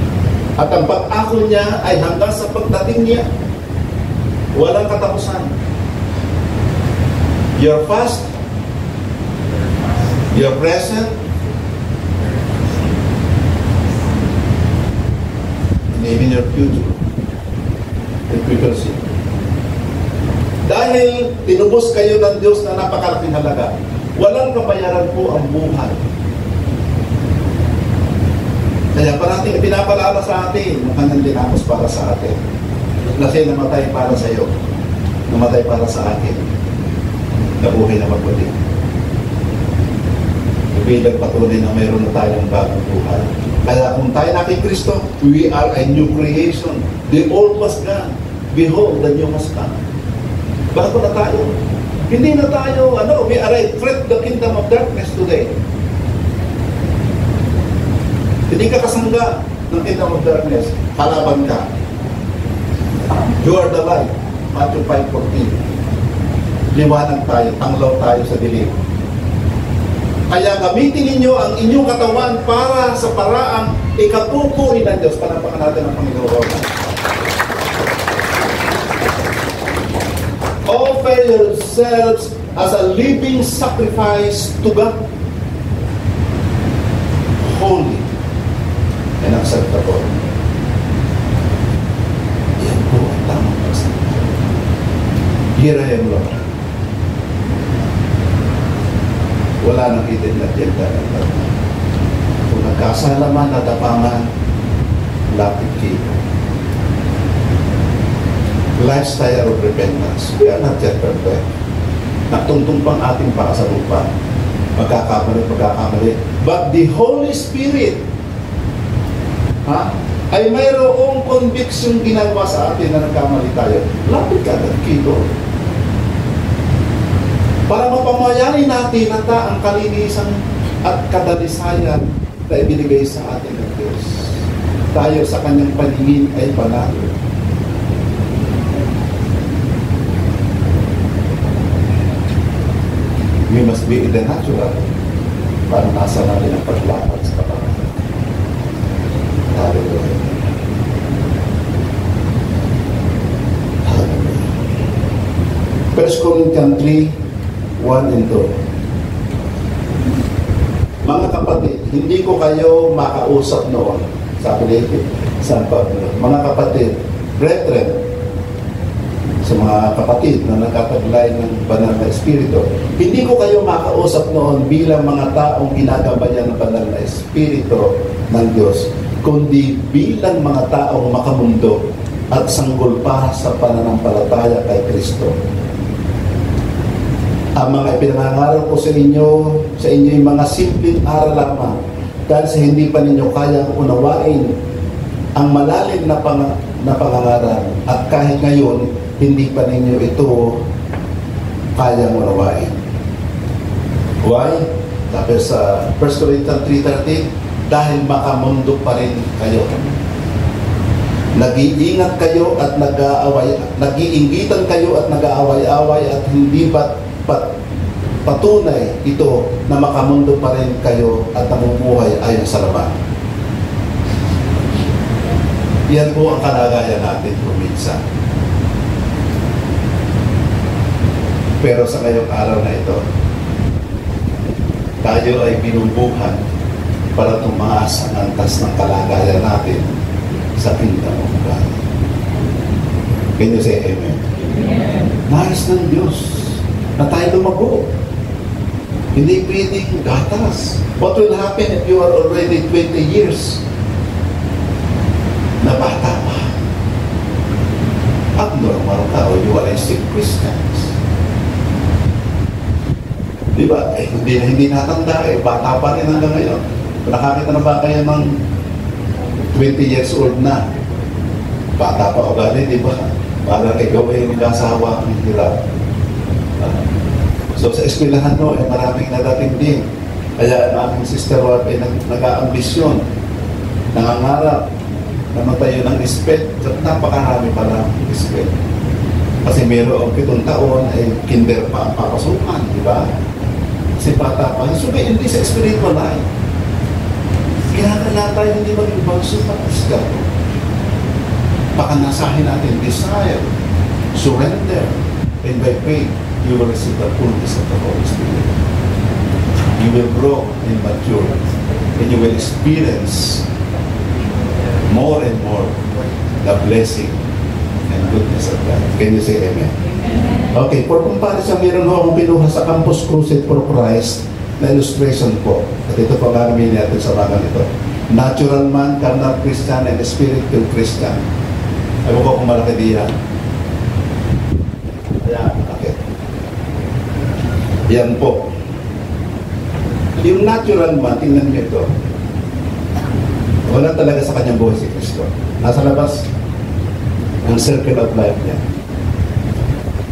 At ang pag-ako niya ay hanggang sa pagdating niya. Walang katapusan. Your past, your present, and even your future. If we can see. Dahil tinubos kayo ng Diyos na napakalaking halaga, walang kabayaran po ang buhay. Kaya parating pinapalala sa atin, ang kanyang dinapos para sa atin. Na siya namatay para sa iyo, namatay para sa akin, nabuhay na magpuli. Bilang patuloy na mayroon na tayong bagong buhay. Kaya kung tayo na kay Kristo, we are a new creation. The old was gone. Behold, the new has come. Bago na tayo. Hindi na tayo, we are a threat to the kingdom of darkness today. Hindi ka kasangga ng kingdom of darkness. Halaban ka. You are the light. Matthew 5:14. Liwanag tayo, tanglaw tayo sa dilim. Kaya gamitin ninyo ang inyong katawan para sa paraang ikatutuloy ng Diyos. Panampakan natin ang Panginoon. Offer yourselves as a living sacrifice to God, holy and acceptable. Yan po ang tamang pagsalita. Here I am, Lord. Wala nang hidden agenda. Kung nagkasala man, natapaman, lapit kayo. Lifestyle of repentance. We are not yet perfect. Nagtungtong pang ating pakasalupa. Magkakamali. But the Holy Spirit, ay mayroong conviction ginagawa sa atin na nagkamali tayo. Lapit ka agad kito. Para mapamayanin natin ang kalinisan at kadalisayan na ibinigay sa atin ng Diyos. Tayo sa kanyang paningin ay panalo. We must be in the natural para nasa natin ang paglakad sa kapatid. Hallelujah. Hallelujah. 1 Corinthians 3, 1 and 2. Mga kapatid, hindi ko kayo makausap noon. Sabi ni San Pablo, mga kapatid, brethren, sa mga kapatid na nagkataglay ng banal na espiritu, hindi ko kayo makausap noon bilang mga taong ginagabayan ng banal na espiritu ng Diyos, kundi bilang mga taong makamundo at sanggol pa sa pananampalataya kay Kristo. Ang mga ipinangangaral ko sa inyo yung mga simpleng aral lamang, dahil sa hindi pa ninyo kayang unawain ang malalim na pangangaral, at kahit ngayon hindi pa ninyo ito kayang unawain. Why? Sabi sa 1 Corinthians 3:13, dahil makamundo pa rin kayo. Nag-iingat kayo at nag-aaway, nag-iinggitan kayo at nag-aaway-away, at hindi patunay ito na makamundo pa rin kayo at namumuhay ayon sa laman. Yan po ang kalagayan natin minsan. Pero sa ngayong araw na ito, tayo ay binubuhan para tumaas ang antas ng kalagayan natin sa kingdom of God. Can you say amen? Amen. Nais ng Diyos na tayo lumago. Hindi pwedeng gatas. What will happen if you are already 20 years na bata pa? Abnormal ka o you are a sick Christians. Diba? Hindi natanda bata pa rin hanggang ngayon. Nakakita na ba kayo ng 20 years old na? Bata pa o gali, diba? Parang ikaw ay nagkasawa ang hirap. So sa eskwelahan no, maraming nadating din. Kaya ang aming sister Ward ay nag-aambisyon, nangangarap na matayo ng ISPED. Napakarami pala ng ISPED. Kasi mayroong 7 taon ay kinder pa ang papasukan, di ba? Kasi bata pa. So hindi sa spiritual life. Kailangan tayo hindi maging bagso pa isga. Pakanasahin natin desire, surrender, and by faith, you will receive the fullness of the Holy Spirit. You will grow and mature, and you will experience more and more the blessing and goodness of God. Can you say amen? Okay, for comparison, meron ho akong pinuha sa Campus Crusade for Christ na illustration po. At ito po gagawin natin sa mga ito. Natural man, carnal Christian, and spiritual Christian. Ayaw ko kung malaki diyan. Ayan, okay. Yan po. Yung natural man, tingnan niyo ito. Wala talaga sa kanyang buhay si Kristo. Nasa labas, ang circle of life niya.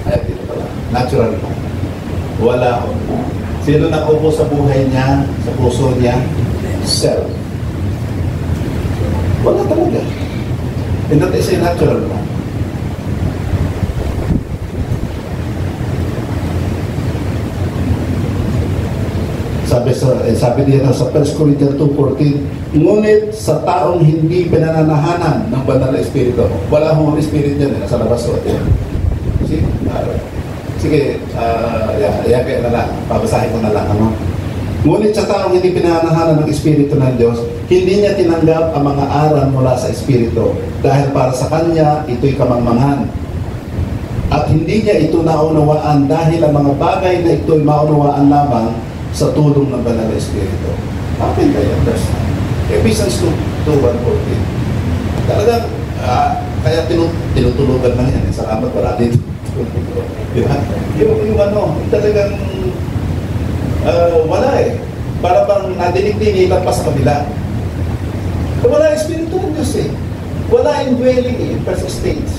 Ayan, dito pala. Natural man. Wala. Sino nakaupo sa buhay niya, sa puso niya? Self. Wala talaga. And that is a natural man. Sabi niya sa 1 Corinthians 2:14, ngunit sa taong hindi pinananahanan ng banal na espiritu, wala hong Holy Spirit yan, nasa labas o yan. See? Sige, kaya na lang. Pabasahin ko na lang. Ano? Ngunit sa taong hindi pinananahanan ng Espiritu ng Diyos, hindi niya tinanggap ang mga aral mula sa Espiritu. Dahil para sa kanya, ito'y kamangmangan. At hindi niya ito naunawaan dahil ang mga bagay na ito'y maunawaan lamang sa tulong ng Banal na Espiritu. Bakit kaya? Verse 9. Ephesians 2:1-14. Talagang, kaya tinutulugan lang yan. Salamat para dito. Diba? Yung talagang wala eh. Para bang nadinig-dinig lang pa sa kabila. Wala Espiritu ng Diyos eh. Wala indwelling in first stage.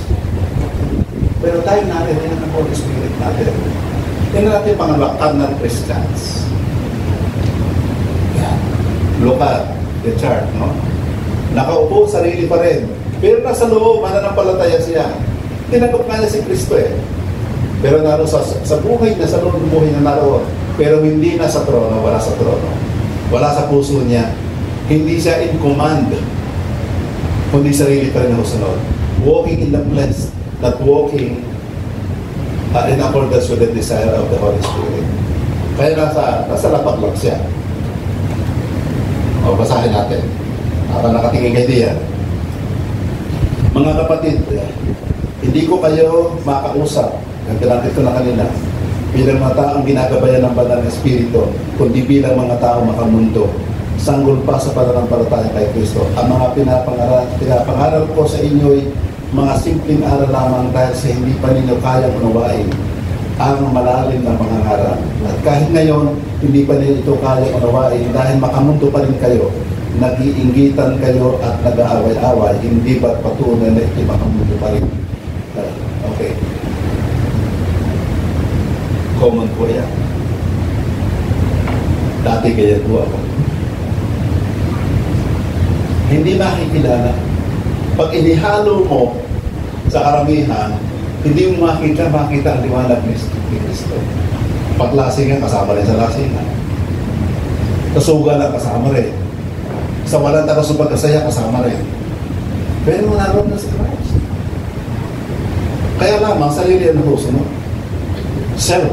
Pero tayo natin ang Holy Spirit natin. Tingnan natin pangalawa, carnal Christians. Yan. Look at the chart, no? Nakaupo, sarili pa rin. Pero nasa loob, mananampalataya siya. Tinanggap nga niya si Kristo eh. Pero naroon sa buhay na, sa loob ng buhay na naroon. Pero hindi na sa trono, wala sa trono. Wala sa puso niya. Hindi siya in command. Kundi sarili pa rin ang sunod. Walking in the flesh, not walking in accordance with the desire of the Holy Spirit. Kaya nasa lapat lang siya. O, basahin natin. Habang nakatingin kay Dian. Mga kapatid, hindi ko kayo makausap. Ang pinatid ko na kanina. Bilang mga taong ginagabayan ng Banal na Espiritu, kundi bilang mga taong makamundo. Sanggol pa sa pananampalataya kay Kristo. Ang mga pinapangaral ko sa inyo'y mga simpleng aral lamang dahil sa hindi pa ninyo kayang unawain ang malalim na pangangaral. At kahit ngayon, hindi pa ninyo ito kayang unawain dahil makamundo pa rin kayo, nag-iinggitan kayo at nag-aaway-away, hindi ba't patunay na ito makamundo pa rin? Okay. Common po yan. Dati kaya po ako. Hindi makikilala. Pag inihalo mo sa karamihan, hindi mo makita ang liwanag ni Kristo. Pag lasingan, kasama rin sa lasingan. Kasuga lang, kasama rin. Sa walang takasubag kasaya, kasama rin. Pero naroon na si Christ. Kaya lamang, sarili ang nakusunod. Self.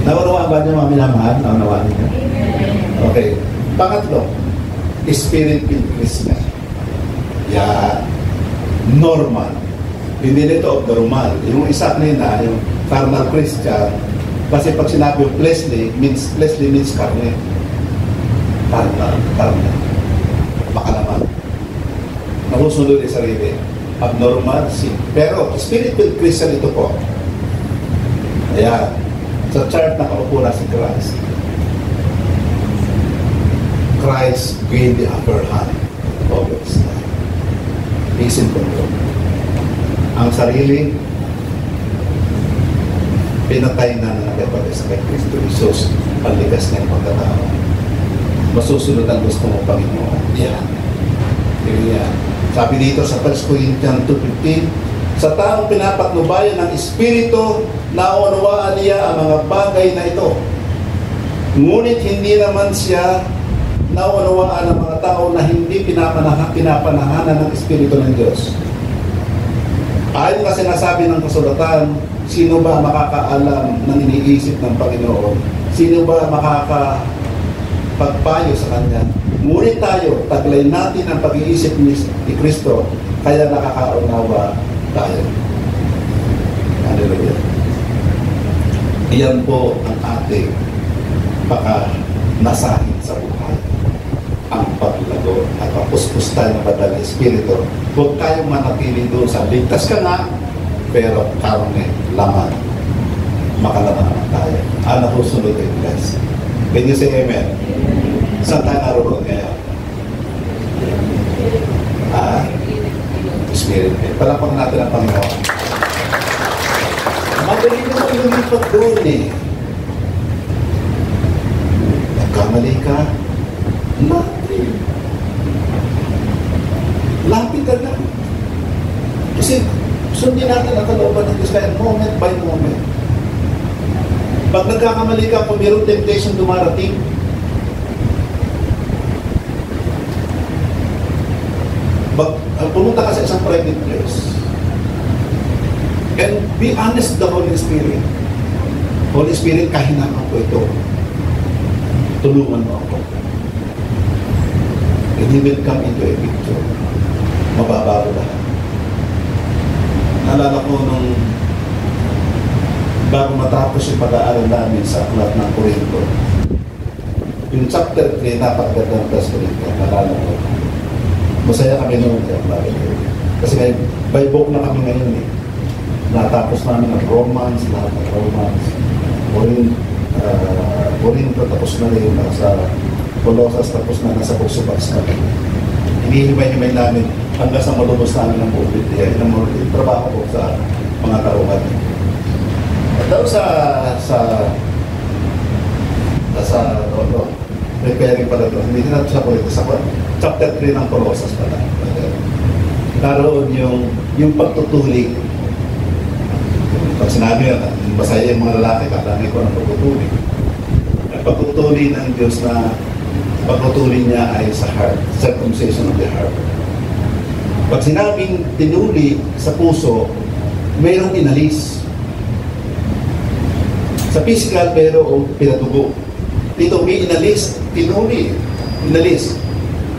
Naunawaan ba niyo mga minamahal? Naunawaan niyo? Okay. Pangatlo, Spirit-filled Christian. Yeah. Normal. Hindi nito abnormal. Yung isa kanina, yung carnal Christian, kasi pag sinabi yung fleshly means carne. Carne. Baka naman. Nakusunod yung sarili. Abnormal, sin. Pero, Spirit-filled Christian ito po. Ayan. Sa chart nakaupo na si Christ. Christ gained the upper hand over his life. He's in control. Ang sarili, pinatay na nakapagpapis kay Kristo Jesus, ang ligas niyang pagkatao. Masusunod ang gusto mo, Panginoon. Yan. Yan. Sabi dito sa 1 Corinthians 2:15, sa taong pinapatnubayan ng Espiritu, naunawaan niya ang mga bagay na ito. Ngunit hindi naman siya naunawaan ng mga tao na hindi pinapanahanan ng Espiritu ng Diyos. Ayon sa sinasabi ng kasulatan, sino ba makakaalam ng iniisip ng Panginoon? Sino ba makakapagpayo sa Kanya? Ngunit tayo, taglay natin ang pag-iisip ni Kristo, kaya nakakaunawa tayo. Hallelujah. Iyan po ang ating nasahin sa buhay. Ang paglago at papuspos tayo ng Banal na Espiritu. Huwag tayong manatili doon sa ligtas ka nga, pero karne, laman. Makalaman naman tayo. Ang nakusunod ay bless. Can you say amen? Saan tayo naroon ngayon? Spirit. Palapang natin ang Panginoon. Magaling naman lumipat doon eh. Nagkamali ka, lapit ka na. Kasi sundin natin ang kalooban ng Diyos kaya moment by moment. Pag nagkakamali ka, kung mayroong temptation dumarating, pumunta ka sa isang private place. And be honest with the Holy Spirit. Holy Spirit, kahinaan ko ito. Tulungan mo ako. And He will come into a picture. Mababago lahat. Naalala ko nung bago matapos yung pag-aaral namin sa aklat ng Korinto. Yung chapter 3, napakaganda ng First Korinto. Naalala ko. Masaya kami noon. Kasi by book na kami ngayon eh. Natapos namin ang Romans, lahat ng Romans. Korinto, tapos na rin sa Colossus, tapos na nasa Booksubax kami. Hinihimay-himay namin hanggang sa malubos namin ng COVID. Yung trabaho ko sa mga tauhan. At daw repairing pala ito. Hindi na sa Korinto, sa chapter 3 ng Colossus pala. Naroon yung pagtutulig. Pag sinabi yan, basaya yung mga lalaki, kalangin ko ng pagtutulig. Ang pagtutulig ng Diyos na pagtutulig niya ay sa heart, circumcision of the heart. Pag sinabing tinuli sa puso, mayroong inalis. Sa physical, pero pinatubo. Dito may inalis, tinuli, inalis.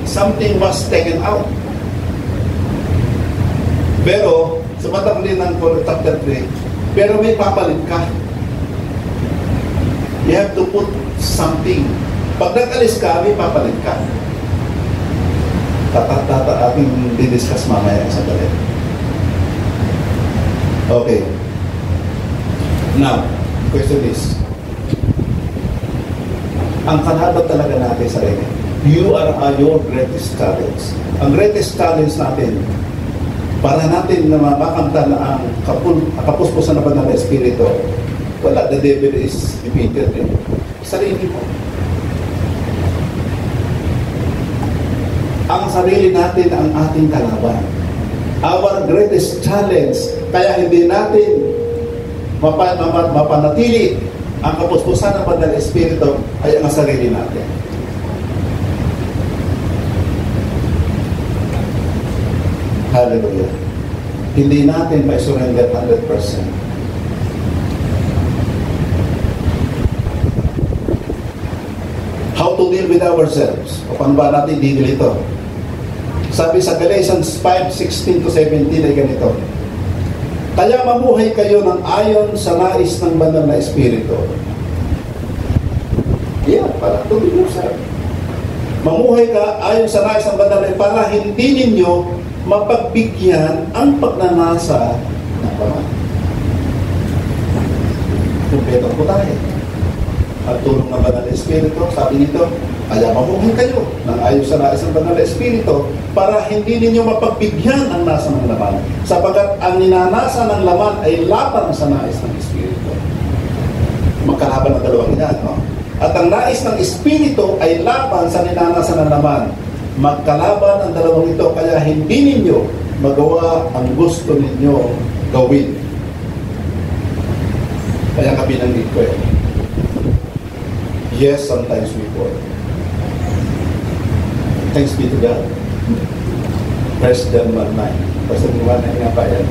Something was taken out. Pero, sa matang din ng chapter 3, pero may papalit ka. You have to put something. Pag nag-alis ka, may papalit ka. Ating didiscuss mamaya sa dali. Okay. Now, question is, ang kalaban talaga natin sa rin, you are your greatest challenge. Ang greatest challenge natin, para natin na makamta na ang kapuspusan na ba ng Espiritu, wala, the devil is defeated. Sarili mo. Ang sarili natin ang ating kalaban. Our greatest challenge, kaya hindi natin mapanatili ang kapuspusan ng Banal Espiritu ay ang sarili natin. Hallelujah. Hindi natin may surrender 100%. How to deal with ourselves? O paano ba natin deal ito? Sabi sa Galatians 5:16-17 ay ganito. Kaya mamuhay kayo ng ayon sa nais ng Banal na Espiritu. Yeah, para tuloy mo sa mamuhay ka ayon sa nais ng Banal na para hindi ninyo mapagbigyan ang pagnanasa ng Banal. Kumpeto po tayo. At tulong ng Banal na Espiritu, sabi nito, kaya mamuhay kayo ng ayon sa nais ng Banal na Espiritu para hindi ninyo mapagbigyan ang nasa ng laman. Sapagat ang ninanasa ng laman ay laban sa nais ng Espiritu. Magkalaban ang dalawang yan, no? At ang nais ng Espiritu ay laban sa ninanasa ng laman. Magkalaban ang dalawang ito, kaya hindi ninyo magawa ang gusto ninyo gawin. Kaya kami binanggit ko eh. Yes, sometimes we fall. Thanks be to God. 1 John 1:9. Pasal 1:9 nga pa yan.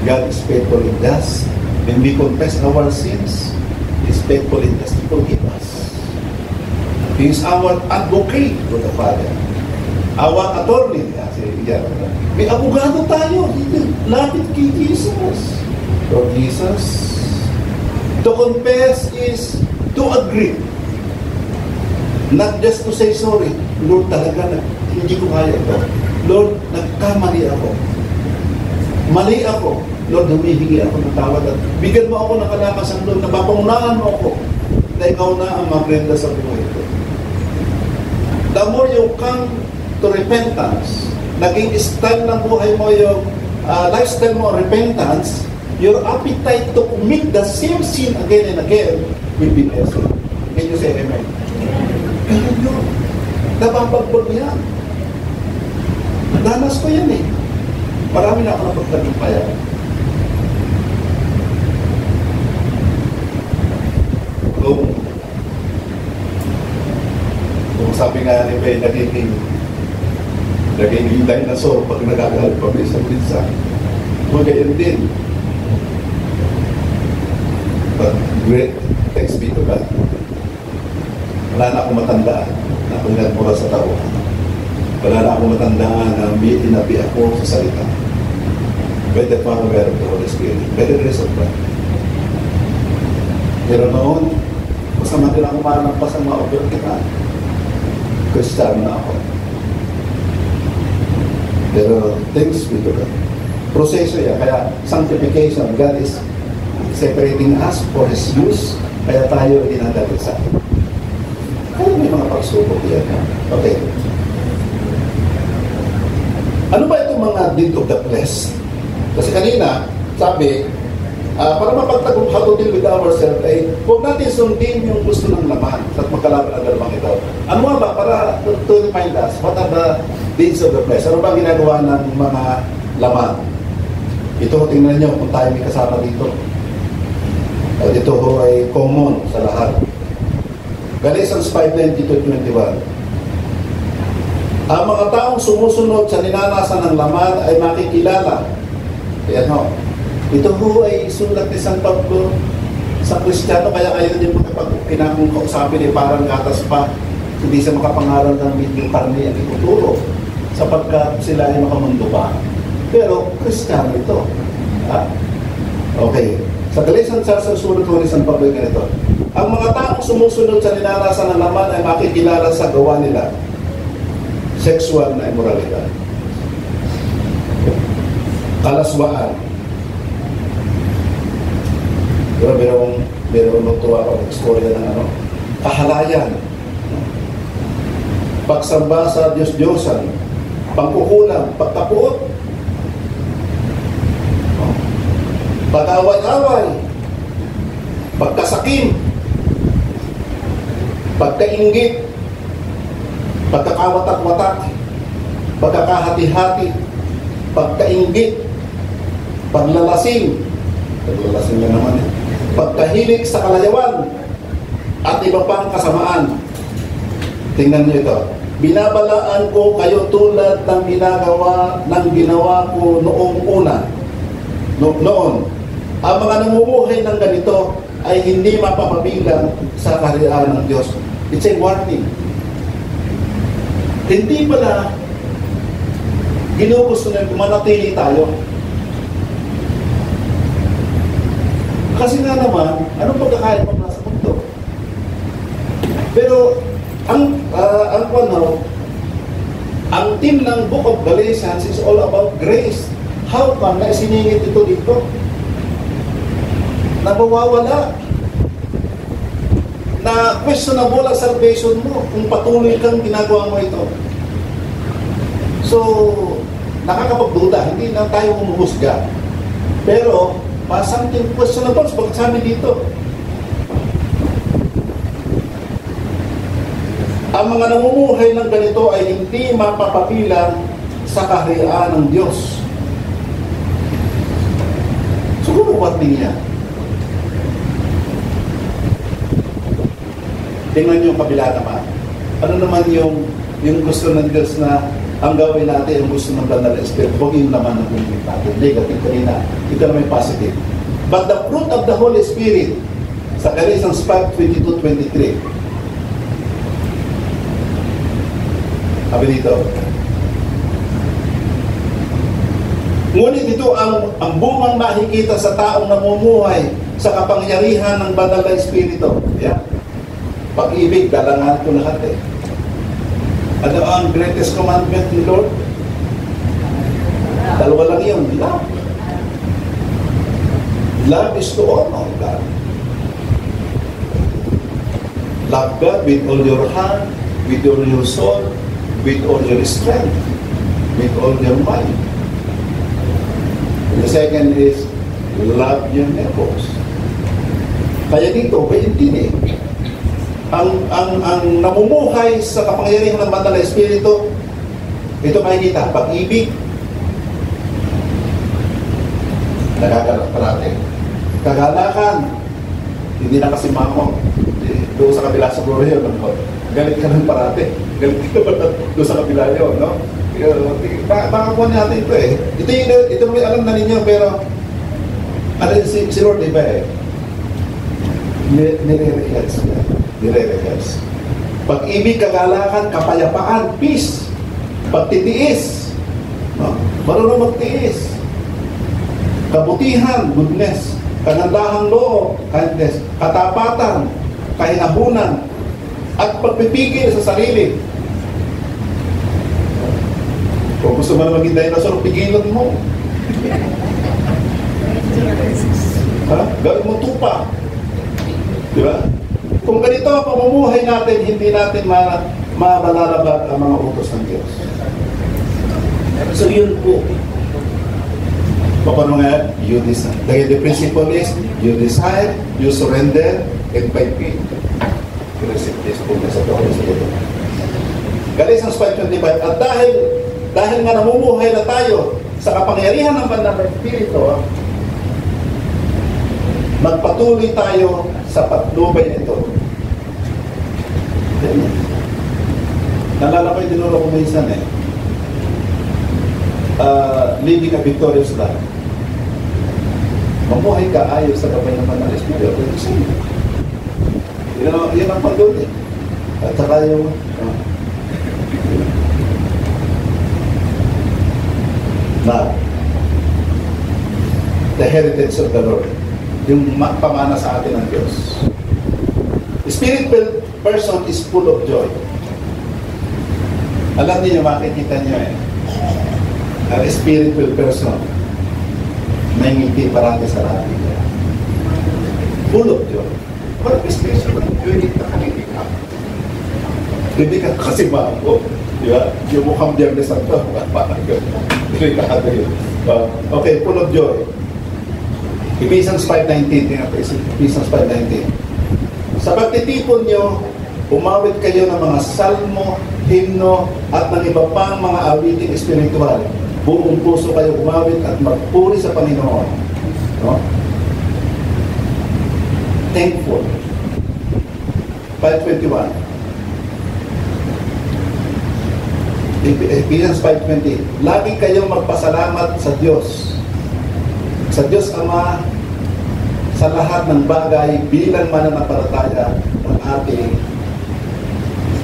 God is faithful in just. When we confess our sins, He is faithful in just to forgive us. He is our advocate to the Father. Our attorney. May abogado tayo. Lapit kay Jesus. Lord Jesus. To confess is to agree. Not just to say sorry. Lord, talaga, hindi ko kaya ito. Lord, nagkamali ako. Mali ako. Lord, humihingi ako ng tawad. At bigyan mo ako ng kalakasan, Lord, na papangunahan mo ako na ikaw na ang magrenda sa buhay ko. The more you come to repentance, naging style ng buhay mo yung lifestyle mo, repentance, your appetite to commit the same sin again and again will be lessened. Can you say amen? Ganun yun. Nababagbag yan. Danas ko yan eh. Marami na ako napagtagumpayan. Kung sabi nga ni Bay, nagiging dinosaur pag nagagalit pa minsan. Magayon din. But great, thanks be to God. Wala na akong matandaan na pinagmura sa tao. Wala na akong matandaan na may tinabi ako sa salita. By the power of the Holy Spirit, by the grace of God. Pero noon, masama din ako malampas ang mga oportunidad. Kristiyano na ako. Pero thanks be to God. Proseso yan. Kaya sanctification, God is separating us for His use. Kaya tayo dinadali sa akin. Kaya may mga pagsubok yan. Okay. Ano ba itong mga deed of the flesh? Kasi kanina, sabi, para mapagtagong how to deal with ourselves, ay huwag natin sundin yung gusto ng laman at magkalaban ang dalawang ito. Ano nga ba para to remind us, what are the deeds of the flesh? Ano ba ginagawa ng mga laman? Ito, tingnan nyo kung tayo may kasama dito. At ito ho ay common sa lahat. Galatians 5:19-21. Ang mga taong sumusunod sa ninanasan ng laman ay makikilala. Ayan ho. Ito ho ay sulat ni San Pablo sa Kristiyano, kaya kayo din mo kapag kinakausapin ay parang gatas pa, hindi siya makapangaral ng yung karne ang ituturo sapagkat sila ay makamundo pa. Pero Kristiyano ito. Okay. Sa Galatians sa sulat ni San Pablo ganito. Ang mga taong sumusunod sa ninarasan ng laman ay makikilala sa gawa nila. Sexual na immoralidad. Kalaswaan. Pero merong natuwa ako ng istorya ng kahalayan. Pagsamba sa Diyos-Diyosan. Pangkukulang, pagkapuot. Pag-away-away. Pagkasakim. Pagkainggit. Pagkakawatak-watak. Pagkakahati-hati. Pagkainggit. Paglalasing. Paglalasing na naman eh. Pagkahilig sa kalayawan at iba pang kasamaan. Tingnan niyo ito. Binabalaan ko kayo tulad ng ginawa ko noong una. Noon. Ang mga namumuhay ng ganito ay hindi mapapabilang sa kaharian ng Diyos. It's a warning. Hindi pala ginugusto na manatili tayo. Kasi nga naman, anong pagkakaya mo sa mundo? Pero, ang team ng Book of Galatians is all about grace. How come na isiningit ito dito? Na mawawala. Na questionable ang salvation mo kung patuloy kang ginagawa mo ito. So, nakakapagduda. Hindi na tayo humuhusga. Pero, something questionable, bakit sabi dito? Ang mga namumuhay ng ganito ay hindi mapapabilang sa kaharian ng Diyos. So, kumukat din yan. Tingnan nyo yung kabila naman. Ano naman yung gusto ng Diyos na ang gawin natin, ang gusto ng Banal na Espiritu, huwag yung naman ng bumibig natin. Negative kanina. Ito naman yung positive. But the fruit of the Holy Spirit, sa Galatians 5:22-23. Sabi dito. Ngunit ito ang bungang makikita sa taong namumuhay sa kapangyarihan ng Banal na Espiritu. Yeah. Pag-ibig, dalangan ko lahat eh. Ano ang greatest commandment ni Lord? Dalawa lang yun. Love. Love is to honor God. Love God with all your heart, with all your soul, with all your strength, with all your mind. The second is, love your neighbors. Kaya dito, maintindihan ang namumuhay sa kapangyarihan ng Banal na Espiritu, ito makikita, pag-ibig, nagagalak parati. Kagalakan, hindi na kasi mamo. Doon sa kabila sa glory yun, galit ka lang parati. Galit ka lang doon sa kabila yun, no? Makakuha natin ito eh. Ito may alam na ninyo, pero ano si Lord, diba eh? nire-rehearse yan. Nire-rehearse. Pag-ibig, kagalakan, kapayapaan, peace. Pagtitiis. No? Marunong magtiis. Kabutihan, goodness. Kanandahang loob, kindness. Katapatan, kahinahunan. At pagpipigil sa sarili. Kung gusto mo na maging dinosaur, pigilan mo. Ha? Gawin mo tupa. Di ba? Kung ganito ang pamumuhay natin, hindi natin malalabag ang mga utos ng Diyos. So yun po. Paano nga? You decide. Dahil the principle is, you decide, you surrender, and by faith. You receive this fullness of the Holy Spirit. Galatians 5:25. At dahil nga namumuhay na tayo sa kapangyarihan ng Banal na Espiritu, magpatuloy tayo sa patnubay nito. Nalala ko yung dinuro ko minsan living a victorious life. Mamuhay ka ayos sa gabay ng Banal na Espiritu. Yun ang pagduli. At saka yung now, the heritage of the Lord. Yung pamana sa atin ng Diyos. Spiritual person is full of joy. Alam niyo, makikita niyo ang spiritual person, may ngiti parati sa lahat niya. Full of joy. What is spiritual? Hindi ka kanilika. Hindi ka kasi bago. Di ba? Yung mukhang Biyernes Santo. Parang gano'n. Okay, full of joy. Ephesians 5:19. Ephesians 5:19. Sa pagtitipon nyo, umawit kayo ng mga salmo, himno, at ng iba pang mga awiting espiritual. Buong puso kayo umawit at magpuri sa Panginoon. No? Thankful. 5:21. Ephesians 5:20. Lagi kayong magpasalamat sa Diyos. Sa Diyos Ama, sa lahat ng bagay bilang mananampalataya ng ating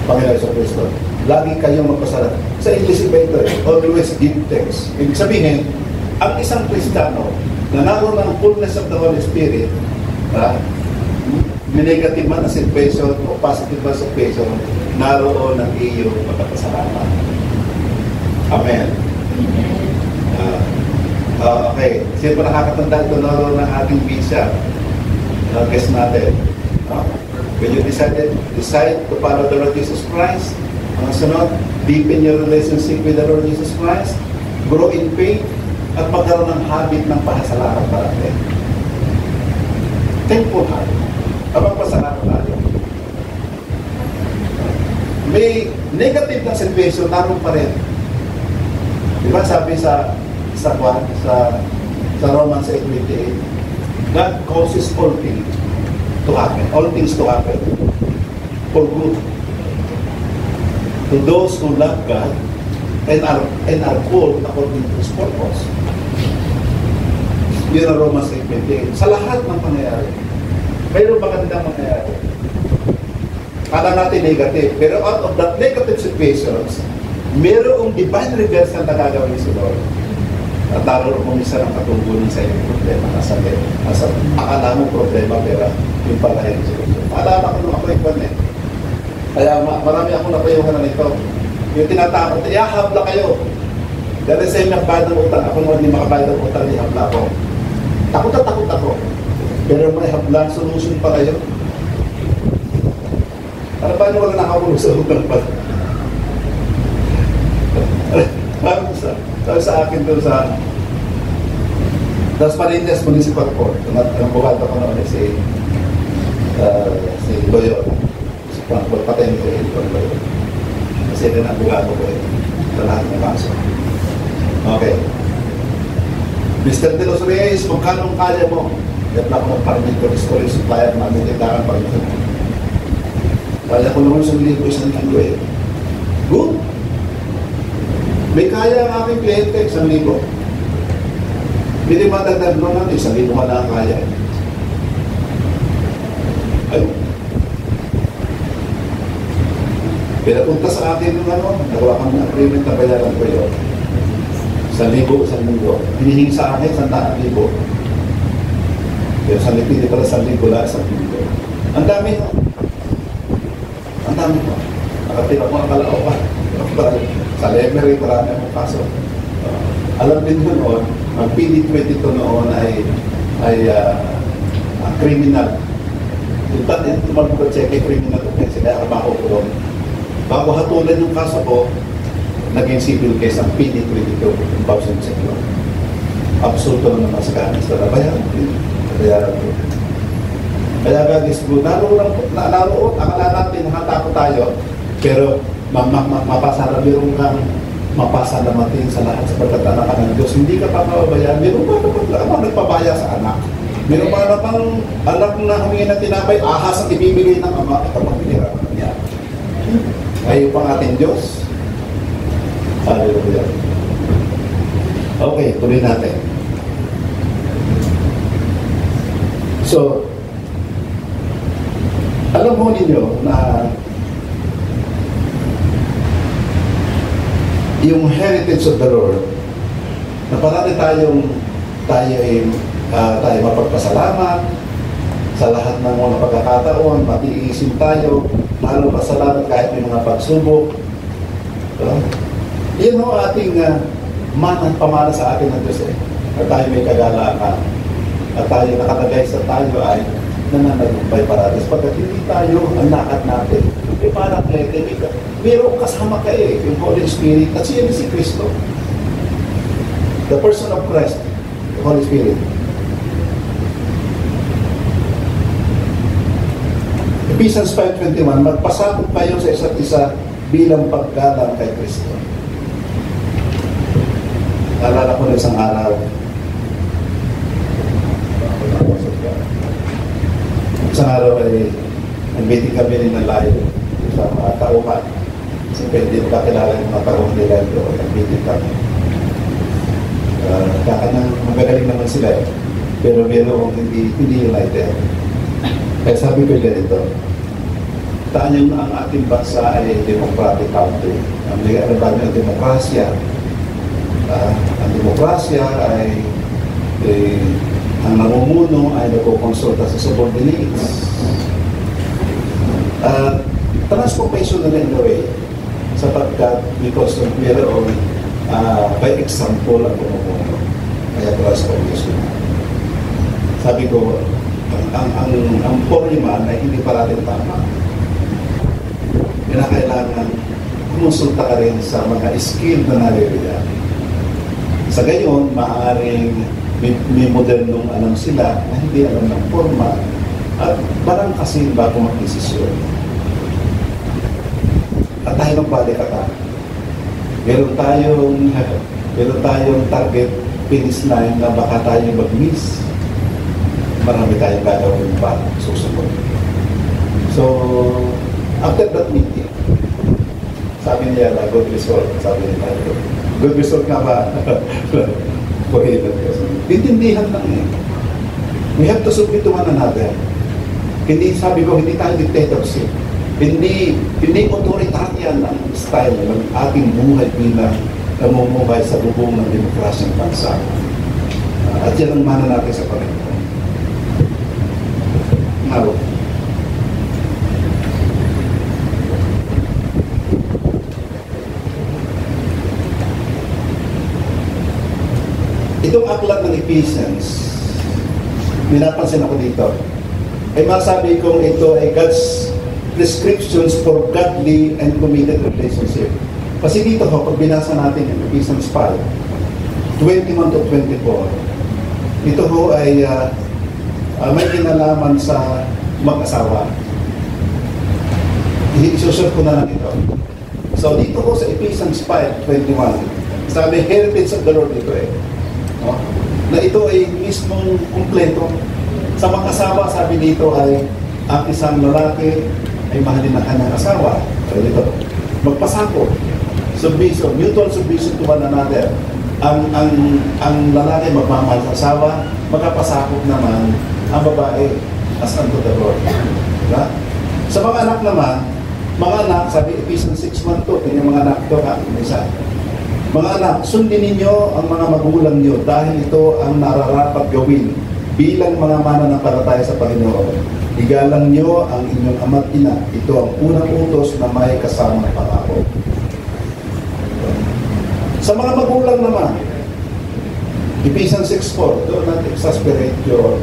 Panginoon sa Kristo. Lagi kayong magpasalamat. Sa English ito, always give thanks. Ibig sabihin, ang isang Kristiyano na naroon ng fullness of the Holy Spirit, may negative man na situation o positive man situation, naroon ng iyong pagpapasalamat. Amen. Okay. Sino pa nakakatanda ito naroon ng ating bishop? Guess natin. When you decide to follow the Lord Jesus Christ, ang sunod, deepen your relationship with the Lord Jesus Christ, grow in faith, at magkaroon ng habit ng pasasalamat parati. Thankful heart. Kapag pasalamat tayo. May negative na situation, naroon pa rin. Diba sabi sa Romans 8:28, God causes all things to happen. All things to happen for good to those who love God and are called according to His purpose. Yun ang Romans 8:28. Sa lahat ng pangyayari, mayroong magandang mangyayari. Kala natin negative, pero out of that negative situations, mayroong divine reversal na gagawin si Lord. At naroon mo isa ng katungkulan sa iyong problema. Nasa akala mo problema, pero yung pala yung solusyon. Maalala ko nung ako ikon Kaya marami akong napayuhan na nito. Yung tinatakot, iyahabla kayo. Dahil sa inyo nagbayad ng utang, ako naman hindi makabayad ng utang, ihabla ko. Takot na takot ako. Pero may hablang solution pa kayo. Ano ba yung wala nakawulog sa utang pa? Sabi sa akin doon sa Dasmariñas Municipal Court, ang bukado ko naman si Loyola. Si Frankfurt, patay nito yung Loyola. Kasi din ang bukado ko sa lahat ng kaso. Okay. Mr. De Los Reyes, kung kanong kaya mo, yan lang ako mag-permit ko storage supplier namin, tindakan permit ko. Kaya ko naman sa isang linggo Good. May kaya ang aking kliyente, 1,000. Hindi madagdag naman, 1,000 ka na kaya. Pinapunta sa akin yung nagawa kami ng agreement na bayaran ko yun. 1,000 isang linggo. Hinihingi sa akin 100,000. Pero sa lipid pala 1,000 lang isang linggo. Ang dami no. Ang dami no. Nakatira ko ang kalao pa. Sa library, marami akong kaso. Alam din mo noon, ang PD22 noon ay criminal. Yung tumalbo ko check criminal offense, kaya ako ko. Bago hatulan yung kaso ko, naging civil case ang PD22 yung Bawsan Sector. Absoluto naman sa kanis na nabayaran. Kaya guys, naroon, akala natin nakatakot tayo, pero mapasa na birong kang mapasa na matin sa lahat sa pagkatana ka ng Diyos. Hindi ka papabayaan. Meron ba naman nagpabaya sa anak? Meron ba namang anak na humingi na tinapay, ahas ang ibibigay ng ama at ang magbibigay niya? Kayo pang ating Diyos. Hallelujah. Okay, tuloy natin. So, alam mo ninyo na yung heritage of the Lord, na parati tayo mapagpasalamat sa lahat ng mga pagkakataon, matiisin tayo, lalo pasalamat kahit may mga pagsubok. Yan o ating pamana sa atin ng Diyos at tayo may kagalaan at tayo nakatagay sa tayo ay nananagumpay paratis. Pagkat hindi tayo ang lakad natin, parang mayroong kasama kayo yung Holy Spirit at siya si Kristo. The person of Christ, the Holy Spirit. Ephesians 5:21, magpasakot kayo sa isa't isa bilang paggalang kay Kristo. Naalala ko na isang araw. Isang araw ay nag-meeting kami ng live sa mga tauhan. Kasi pwede makakilala yung mga tauhan nila doon. Nag-meeting kami. Magagaling naman sila pero meron hindi united. Kaya sabi ko ganito, tayo ang ating bansa ay democratic country. Ang nag-aalabag ng demokrasya. Ang demokrasya ay ang namumuno ay nagkukonsulta sa subordinates. Transformation na rin in a way sapagkat because of meron by example ang namumuno. Kaya transformation. Sabi ko, ang problema ay hindi parating tama. Kinakailangan kumonsulta ka rin sa mga skill na naririyan. Sa gayon, maaaring may modernong alam sila na hindi alam ng forma at parang kasi bago mag-desisyon. At tayo magbalikatan. Meron tayong target finish line na baka tayo mag-miss. Marami tayong gagawin pa susunod. So, after that meeting, sabi niya na good result. Sabi niya, good result nga ba? Intindihan lang eh. We have to submit to one another. Hindi, sabi ko, hindi tayo dictatorship. Hindi authoritarian ang style ng ating buhay bilang namumuhay sa bubong ng demokrasyang bansa. At yan ang mana natin sa Panginoon. Now, itong aklat ng Ephesians, minapansin ako dito, ay masabi kong ito ay God's prescriptions for godly and committed relationship. Kasi dito ho, pag binasa natin yung Ephesians 5, 21 to 24, ito ho ay may kinalaman sa mag-asawa. Isusot ko na lang ito. So dito ho sa Ephesians 5:21, sabi, heritage of the Lord ito no? Na ito ay mismong kumpleto. Sa mag-asawa, sabi dito ay ang isang lalaki ay mahalin ang kanyang asawa. So dito, magpasakop, submission, mutual submission to one another. Ang lalaki magmamahal sa asawa, magkapasakop naman ang babae as unto the Lord. Diba? Sa mga anak naman, Mga anak, sabi Ephesians 6:1 to, yung mga anak to ha, isa. Mga anak, sundin ninyo ang mga magulang nyo dahil ito ang nararapat gawin bilang mga mananampalataya sa Panginoon. Igalang nyo ang inyong ama't ina. Ito ang unang utos na may kasamang pangako. Sa mga magulang naman, Ephesians 6:4, don't not exasperate your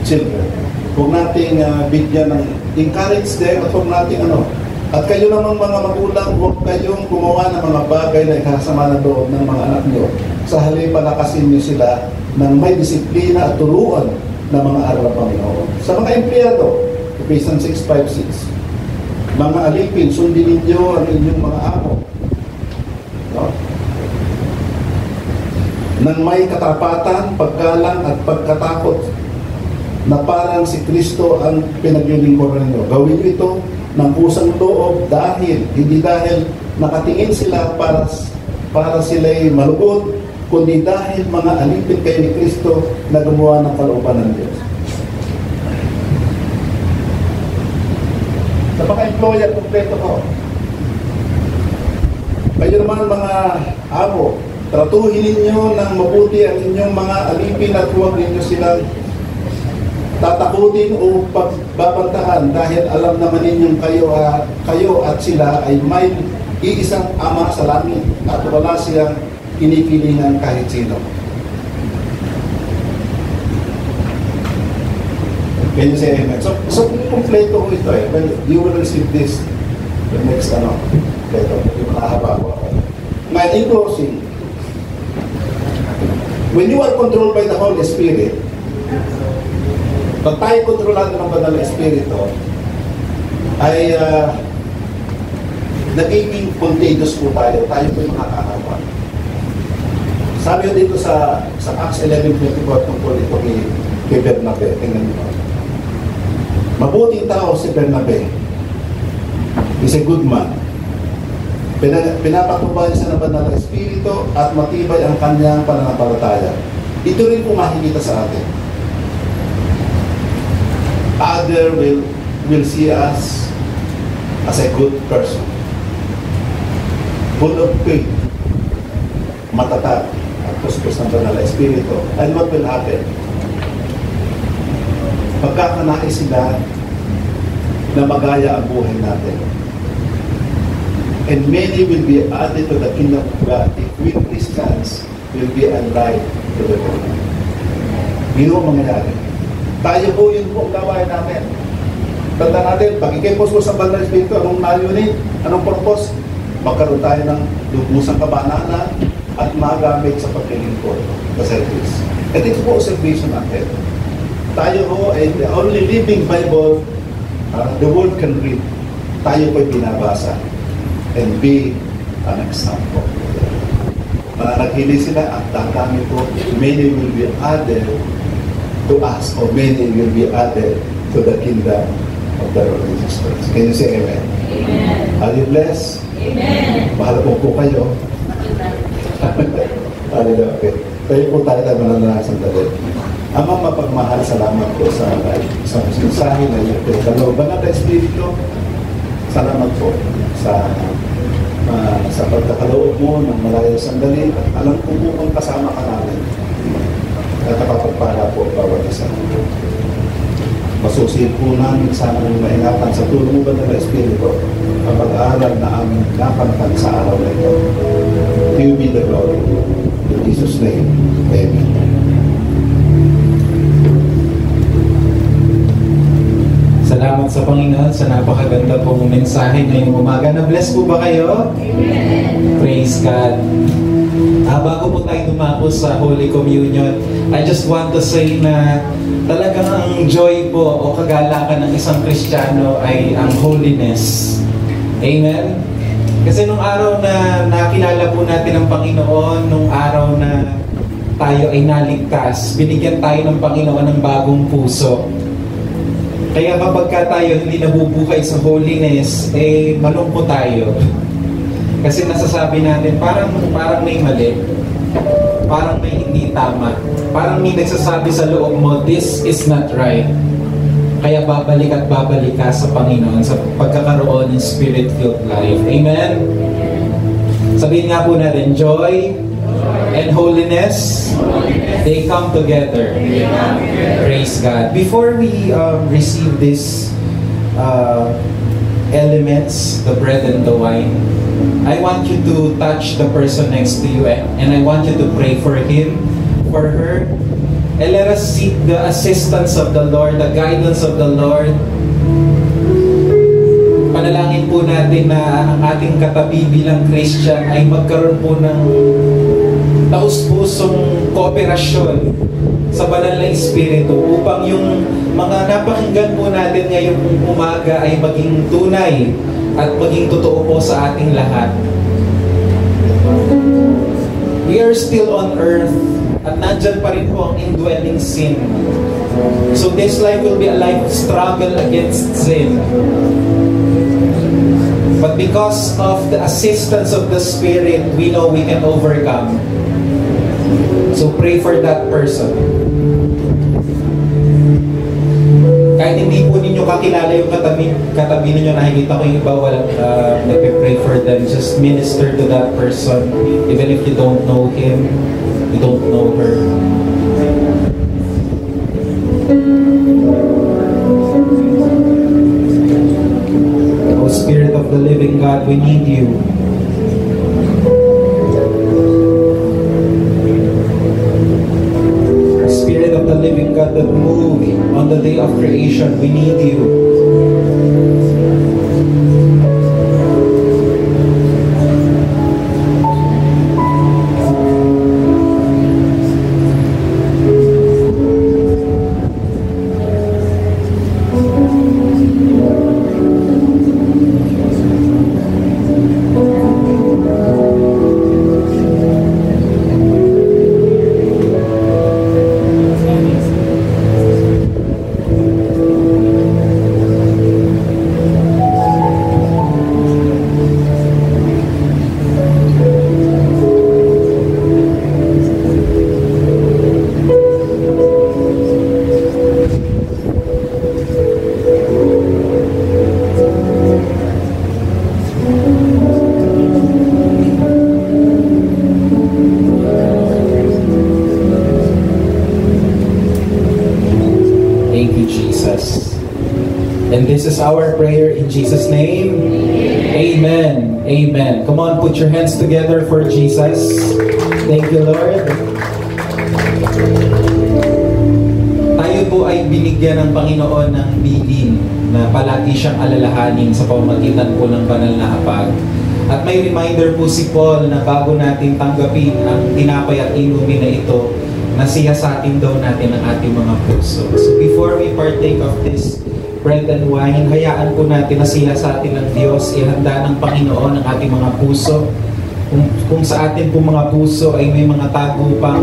children. Huwag nating bigyan ng encourage them at huwag nating At kayo namang mga magulang, huwag kayong gumawa ng mga bagay na ikasama ng loob ng mga anak nyo. Sa halip, palakasin nyo sila ng may disiplina at turuan ng mga aral ng Panginoon. Sa mga empleyado, Ephesians 6:5-6, mga alipin, sundin ninyo ang inyong mga amo. No? Nang may katapatan, paggalang at pagkatakot na parang si Kristo ang pinaglilingkuran ninyo. Gawin nyo ito ng kusang loob hindi dahil nakatingin sila para sila'y malugod, kundi dahil mga alipin kayo ni Kristo na gumawa ng kalooban ng Diyos. Sa mga employer, kompleto ko. Kayo naman mga amo, tratuhin ninyo ng mabuti ang inyong mga alipin at huwag ninyo silang tatakutin o pagbabantahan dahil alam naman ninyong kayo at sila ay may iisang ama sa langit at wala siyang kinikilingan kahit sino. Can you say amen? So kompleto ko ito eh. Well, you will receive this the next kompleto. Yung mahaba ko. Ngayon, in closing, when you are controlled by the Holy Spirit, pag tayo kontrolado ng Banal na Espiritu, ay nagiging contagious po tayo po yung makakakawa. Sabi ko dito sa Acts 11:24 tungkol ito kay Bernabe. Tingnan mo. Mabuting tao si Bernabe. He's a good man. Pinapatubay siya ng Banal na Espiritu at matibay ang kanyang pananampalataya. Ito rin po makikita sa atin. Other will see us as a good person, full of faith, matatag, at puspos ng Banal na Espiritu. And what will happen? Pagkakanais sila na magaya ang buhay natin. And many will be added to the kingdom of God if we Christians will be alive to the Lord. Yun ang mangyayari. Tayo po yun po ang gawain natin. Tanda natin, pagkikipos mo sa Banal na Espiritu, anong layunin? Anong purpose? Magkaroon tayo ng lubusang kabanalan at magamit sa paglilingkod sa service. At ito po ang service natin. Tayo po ay the only living Bible the world can read. Tayo po ay binabasa and be an example. Mananaghili sila at dadami po, many will be added to us, or many will be added to the kingdom of the Lord Jesus Christ. Can you say amen? Amen. Are you blessed? Amen. Mahal po kayo. Hallelujah. Okay. Tayo po tayo mananalangin sandali. Amang mapagmahal, salamat po sa mensahe na iyo. Kalooban na tayo Espiritu, salamat po sa pagkakaloob mo ng malayo sandali. At alam ko po kung kasama ka namin. At napapagpala po bawat isa. Masusil po namin sana ng maingatan sa tulong mo ba ng Espiritu ang pag-aaral na aming napanatan sa araw na ito. To you be the glory. In Jesus' name, amen. Salamat sa Panginoon sa napakaganda pong mensahe ngayong umaga. Na-bless po ba kayo? Amen. Praise God. Bago po tayo dumako sa Holy Communion, I just want to say na talagang ang joy po o kagalakan ng isang Kristiyano ay ang holiness. Amen? Kasi nung araw na nakilala po natin ang Panginoon, nung araw na tayo ay naligtas, binigyan tayo ng Panginoon ng bagong puso. Kaya kapag tayo hindi nabubuhay sa holiness, malungkot tayo. Kasi nasasabi natin, parang may mali. Parang may hindi tama. Parang may nagsasabi sa loob mo, this is not right. Kaya babalik at babalik ka sa Panginoon sa pagkakaroon ng Spirit-filled life. Amen? Sabihin nga po natin, joy and holiness, they come together. Praise God. Before we receive these elements, the bread and the wine, I want you to touch the person next to you and I want you to pray for him, for her. And let us seek the assistance of the Lord, the guidance of the Lord. Panalangin po natin na ang ating katabi bilang Christian ay magkaroon po ng taus-pusong kooperasyon sa banal na Espiritu upang yung mga napakinggan po natin ngayong umaga ay maging tunay at maging totoo po sa ating lahat. We are still on earth at nandyan pa rin po ang indwelling sin. So this life will be a life of struggle against sin. But because of the assistance of the Spirit, we know we can overcome. So pray for that person. Kahit hindi po ninyo kakilala yung katabi ninyo, nakikita ko yung iba walang nagpe-pray for them. Just minister to that person. Even if you don't know him, you don't know her. Oh Spirit of the living God, we need you. Spirit of the living God that moved on the day of creation, we need you. This is our prayer in Jesus' name. Amen. Amen. Come on, put your hands together for Jesus. Thank you, Lord. Tayo po ay binigyan ng Panginoon ng bilin na palagi siyang alalahanin sa pamamagitan po ng banal na hapag. At may reminder po si Paul na bago natin tanggapin ang tinapay at inumin na ito, nasiyasatin daw natin ang ating mga puso. So before we partake of this bread and wine, hayaan po natin na siya sa atin ng Diyos, ihanda ng Panginoon ang ating mga puso. Kung sa atin po mga puso ay may mga tago pang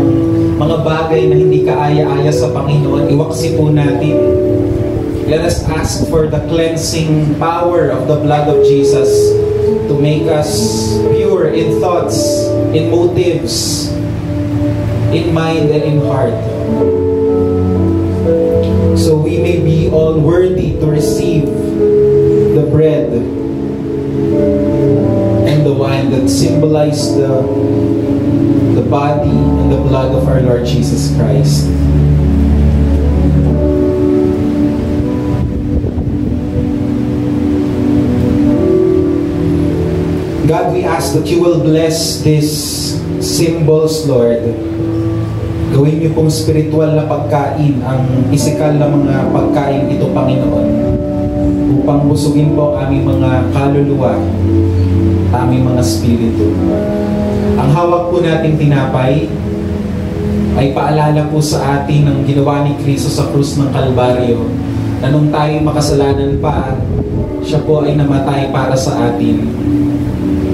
mga bagay na hindi kaaya-aya sa Panginoon, iwaksi po natin. Let us ask for the cleansing power of the blood of Jesus to make us pure in thoughts, in motives, in mind and in heart. So we may be all worthy to receive the bread and the wine that symbolize the body and the blood of our Lord Jesus Christ. God, we ask that you will bless these symbols, Lord. Gawin niyo pong spiritual na pagkain, ang pisikal na mga pagkain ito, Panginoon, upang busugin po ang aming mga kaluluwa, aming mga spirito. Ang hawak po nating tinapay ay paalala po sa atin ng ginawa ni Kristo sa krus ng Kalbaryo, na nung tayo makasalanan pa, siya po ay namatay para sa atin.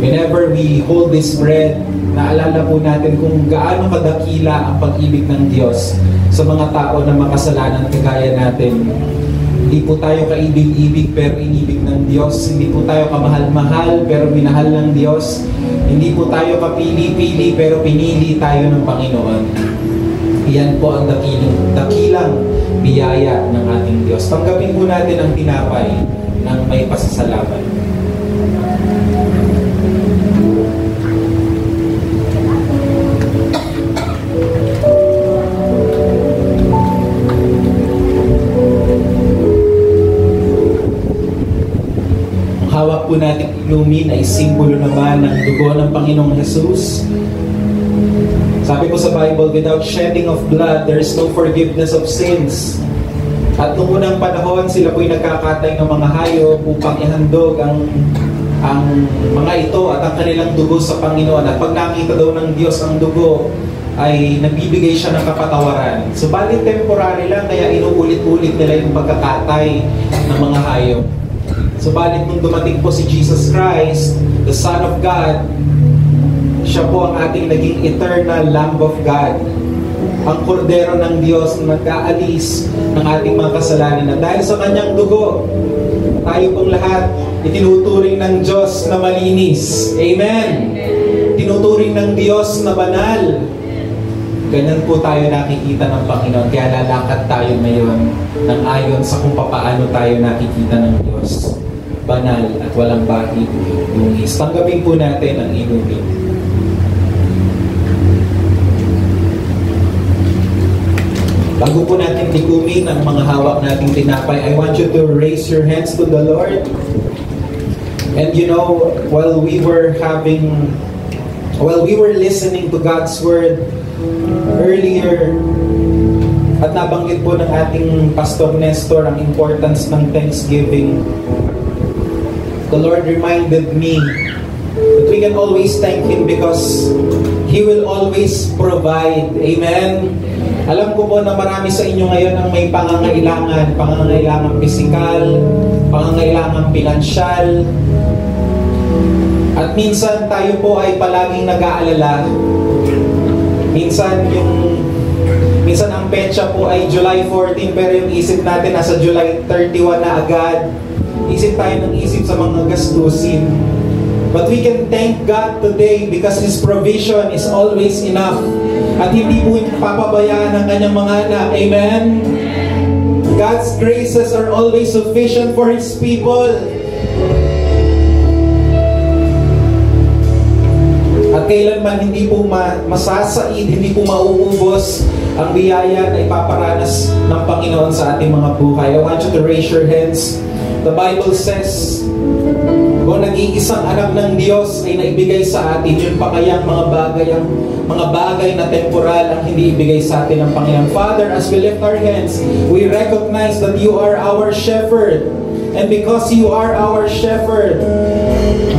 Whenever we hold this bread, naalala po natin kung gaano kadakila ang pag-ibig ng Diyos sa mga tao na makasalanan kagaya natin. Hindi po tayo kaibig-ibig pero inibig ng Diyos. Hindi po tayo kamahal-mahal pero minahal ng Diyos. Hindi po tayo kapili-pili pero pinili tayo ng Panginoon. Iyan po ang dakilang biyaya ng ating Diyos. Tanggapin po natin ang tinapay ng may pasasalamat. Ang hawak po natin inumin ay simbolo naman ng dugo ng Panginoong Jesus. Sabi po sa Bible, without shedding of blood, there is no forgiveness of sins. At noong unang panahon, sila po'y nagkakatay ng mga hayop upang ihandog ang mga ito at ang kanilang dugo sa Panginoon. At pag nakita daw ng Diyos ang dugo, ay nagbibigay siya ng kapatawaran. Subalit temporary lang, kaya inuulit-ulit nila yung pagkakatay ng mga hayop. Subalit nung dumating po si Jesus Christ, the Son of God, siya po ang ating naging eternal Lamb of God. Ang kordero ng Diyos na nag-aalis ng ating mga kasalanan. Na dahil sa kanyang dugo, tayo pong lahat itinuturing ng Diyos na malinis. Amen! Tinuturing ng Diyos na banal. Ganyan po tayo nakikita ng Panginoon. Kaya lalakad tayo ngayon ng ayon sa kung paano tayo nakikita ng Diyos. Banal at walang bahid. Tanggapin po natin ang inumin. Bago po natin tikumin ang mga hawak nating tinapay, I want you to raise your hands to the Lord. And you know, while we were listening to God's Word earlier, at nabanggit po ng ating Pastor Nestor ang importance ng Thanksgiving, the Lord reminded me that we can always thank Him because He will always provide. Amen? Alam ko po na marami sa inyo ngayon ang may pangangailangan pisikal, pangangailangan pinansyal. At minsan tayo po ay palaging nag-aalala. Minsan ang petsa po ay July 14 pero yung isip natin nasa July 31 na agad. Isip tayo ng isip sa mga gastusin. But we can thank God today because His provision is always enough. At hindi po papabayaan ng kanyang mga anak. Amen? God's graces are always sufficient for His people. At kailanman hindi po masasaid, hindi po mauubos ang biyaya na ipaparanas ng Panginoon sa ating mga buhay. I want you to raise your hands. The Bible says, kung nag-iisang anak ng Diyos ay naibigay sa atin, yun pa kaya ang mga bagay na temporal ang hindi ibigay sa atin ng Panginoon. Father, as we lift our hands, we recognize that You are our shepherd. And because You are our shepherd,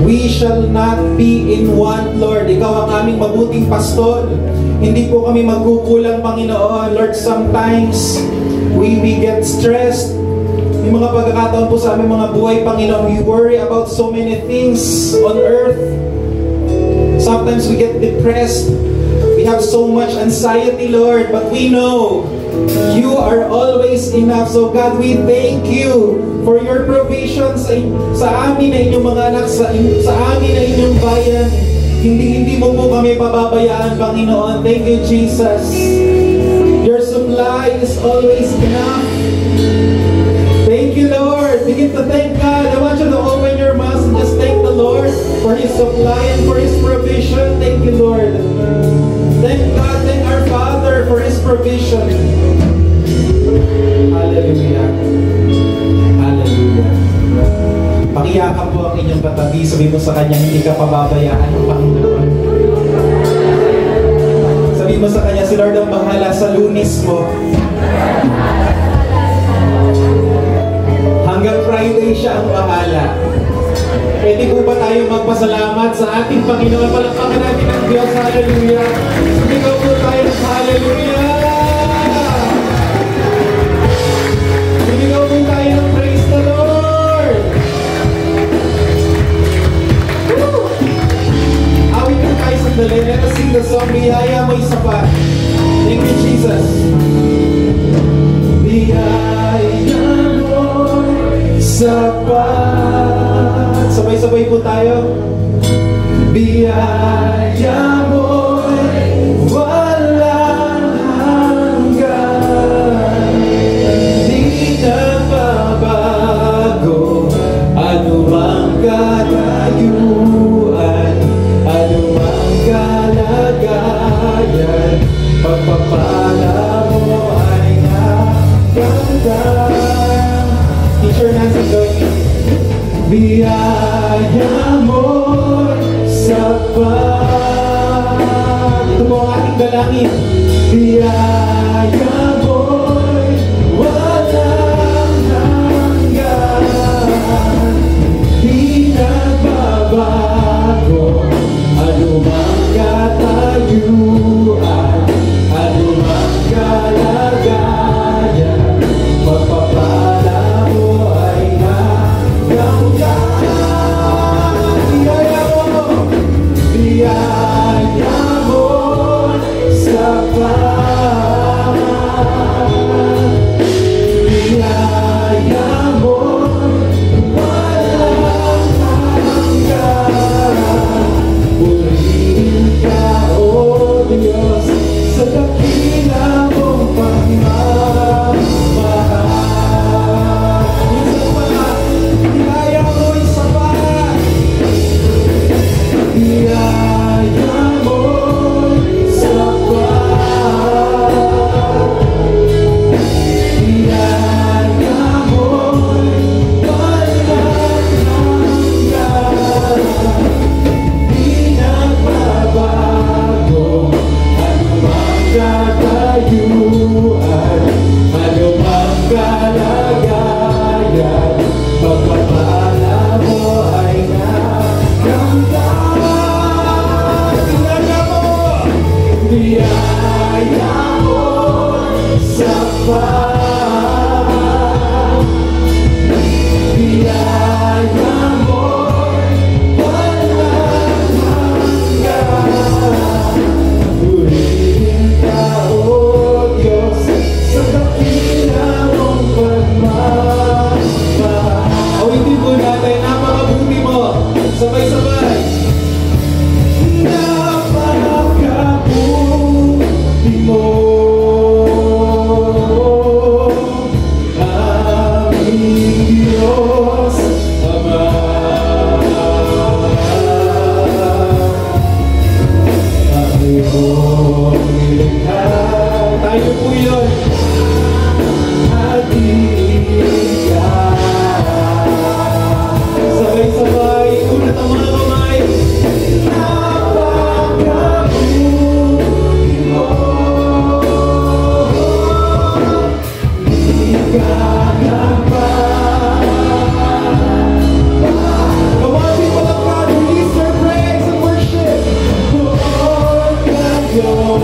we shall not be in want, Lord. Ikaw ang aming mabuting pastor. Hindi po kami magkukulang, Panginoon. Lord, sometimes we get stressed. Yung mga pagkakataon po sa aming mga buhay, Panginoon, we worry about so many things on earth. Sometimes we get depressed. We have so much anxiety, Lord. But we know You are always enough. So God, we thank You for Your provisions sa amin na inyong mga anak, sa amin na inyong bayan. Hindi mo po kami pababayaan, Panginoon. Thank You, Jesus. Your supply is always enough. Thank You, Lord. Begin to thank God. I want you to open your mouth and just thank the Lord for His supply and for His provision. Thank You, Lord. Thank God, thank our Father for His provision. Hallelujah. Hallelujah. Pakiyakap po ang inyong katabi. Sabi mo sa Kanya, hindi ka pababayaan ng Panginoon. Sabi mo sa Kanya, si Lord ang bahala sa lunis mo. Hanggang Friday siya ang bahala. Pwede po ba tayo magpasalamat sa ating Panginoon? Palakpakan natin ang Diyos. Hallelujah. Sumigaw po tayo sa hallelujah. Sumigaw po tayo ng praise the Lord. Awit po tayo sandali. Let us sing the song, Biyaya Mo'y Sapat. Thank You, Jesus. Biyaya Mo'y sapat. Sabay-sabay po tayo. Biyaya mo'y walang manalangin. Biyaya mo'y walang hanggan, di nagbabago, anumang katayuan, anumang kalagayan, pagpapala mo ay hanggang biyaya mo, biyaya mo sapat, biyaya mo walang hanggan. Purihin ka, O Diyos, sa dakila mong pagmamahal. Minsan pa, biyaya mo'y sapat, biyaya mo'y sapat, biyaya mo'y walang hanggan, di nagbabago, anumang katayuan, anumang kalagayan, pagpapala mo ay hanggang. Biyaya mo, biyaya mo sapat, biyaya mo walang hanggan. Purihin ka, O Diyos, sa dakila mong pagmamahal. Awitin po natin, napakabuti mo. Sabay-sabay. Napakabuti mo, aming Diyos Ama. Ang iyong nilikha, tayo po yun, at iiyak. Sabay-sabay, unat ang mga kamay. Napakabuti mo, di ka nagbabago. Come on, people of God, release your praise and worship. Doon ngayon,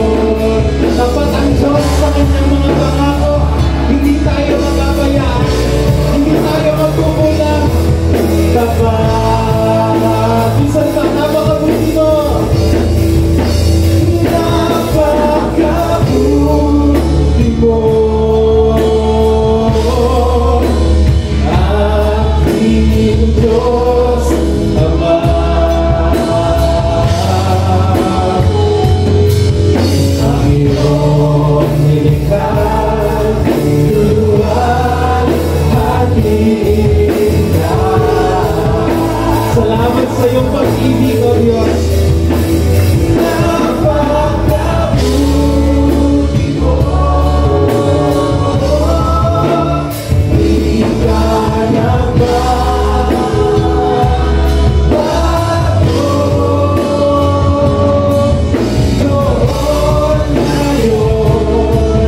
tapat ang Diyos sa kanyang mga pangako. Hindi tayo magbabayaan, hindi tayo magkukulang. Tapat, minsan pa, napakabuti mo. Napakabuti mo, aking Diyos Ama. Ang iyong nilikha, luwal at iingat. Salamat sa iyong pag-ibig, O Diyos. Napakabuti mo, di ka nagbabago. Noon, ngayon,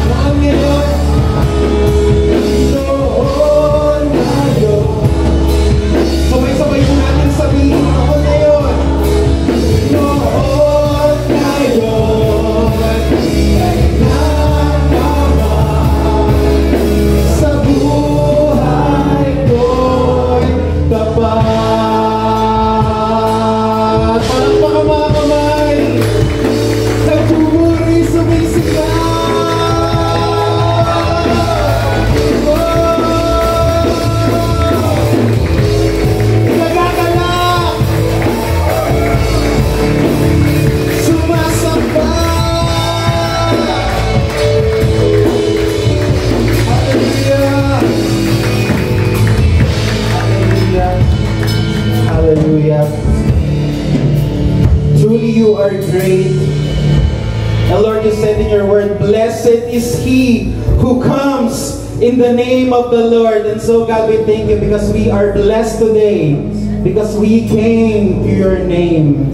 ngayon, noon, ngayon. Sabay-sabay po natin sabihin, ako na yun. Noon, ngayon, kailan naman sa buhay ko'y tapat. Palakpakan mga kamay, nagpupuri, sumisigaw. Nagagalak, sumasambat. Hallelujah. Hallelujah. Hallelujah. Truly you are great. The Lord, you said in your word, blessed is he who comes in the name of the Lord. And so God, we thank you because we are blessed today, because we came to your name.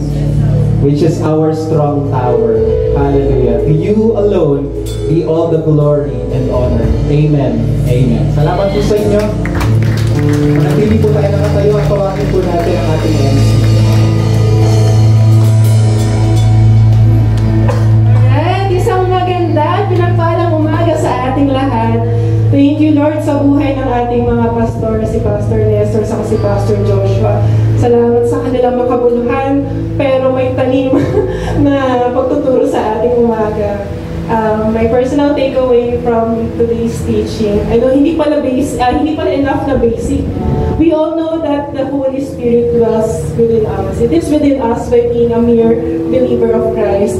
which is our strong tower. Hallelujah. To you alone be all the glory and honor. Amen. Amen. Salamat po sa inyo. Manatili po tayo nakatayo at tawagin po natin ang ating MC. Alright, isang maganda, pinagpalang umaga sa ating lahat. Thank you, Lord, sa buhay ng ating mga pastor, si Pastor Nestor, sa si Pastor Joshua. Salamat sa kanilang makabuluhan, pero may tanim na pagtuturo sa ating umaga. My personal takeaway from today's teaching, I know hindi pala enough na basic. We all know that the Holy Spirit dwells within us. It is within us by being a mere believer of Christ.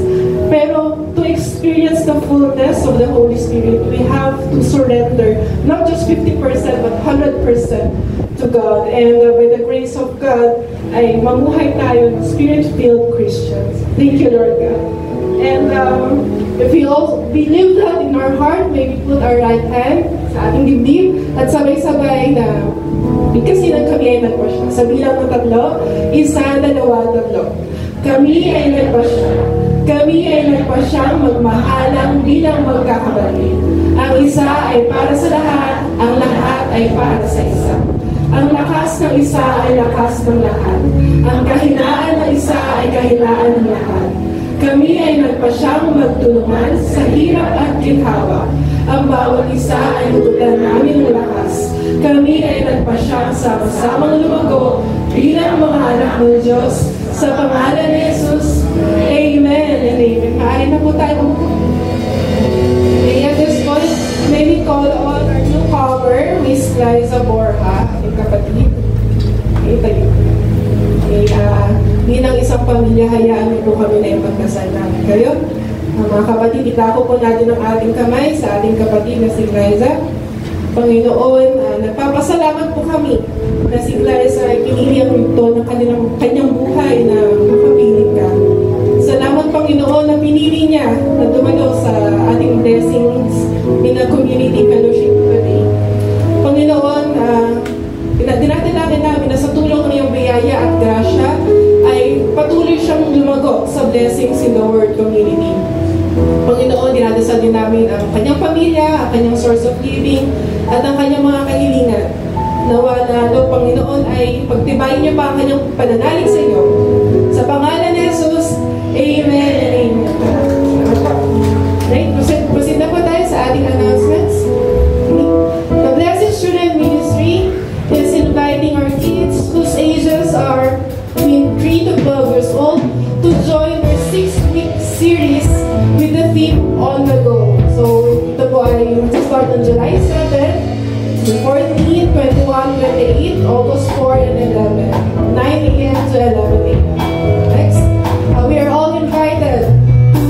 Pero to experience the fullness of the Holy Spirit, we have to surrender not just 50% but 100% to God. And by the grace of God, ay mamuhay tayo ng Spirit-filled Christians. Thank you, Lord God. And if we all believe that in our heart, maybe put our right hand sa ating dibdib at sabay-sabay na kasi kami ay nagpasya. Sa bilang ng tatlo, isa, dalawa, tatlo. Kami ay nagpasya. Kami ay nagpasyang magmahalang bilang magkakapatid. Ang isa ay para sa lahat, ang lahat ay para sa isa. Ang lakas ng isa ay lakas ng lahat. Ang kahinaan ng isa ay kahinaan ng lahat. Kami ay nagpasyang magtulungan sa hirap at ginhawa. Ang bawat isa ay hututan namin ng lakas. Kami ay nagpasyang sama-samang lumago bilang mga anak ng Diyos. Sa pangalan ni Jesus, Amen and Amen. Maaari na po tayo. Okay, at this point, may we call on our newcomer, Miss Liza Borja, ating kapatid. Okay, tayo. Okay, bilang isang pamilya, hayaan niyo po kami na ipagdasal namin kayo. Mga kapatid, itako po natin ang ating kamay sa ating kapatid na si Liza. Panginoon, nagpapasalamat po kami na si Liza ay pinili ang ito ng kanyang buhay na makapiling ka. Salamat, Panginoon, na pinili niya na dumalo sa ating blessings in a community fellowship today. Panginoon, dinadalangin namin na sa tulong ng iyong biyaya at grasya ay patuloy siyang lumago sa blessings in the Word community. Panginoon, dinadasal din namin ang kanyang pamilya, ang kanyang source of living, at ang kanyang mga kahilingan. Nawa lalo, Panginoon, ay pagtibayin niyo pa ang kanyang pananalig sa iyo. Sa pangalan ni Jesus, Amen and Amen. Right? Proceed na po tayo sa ating announcements. The Blessed Student Ministry is inviting our kids whose ages are between 3 to 12 years old to join their 6-week series with the theme On the Go. So, ito po ay mag-start on July 7, 14, 21, 28, August 4, and 11. 9 a.m. to 11 a.m. Next, we are all invited to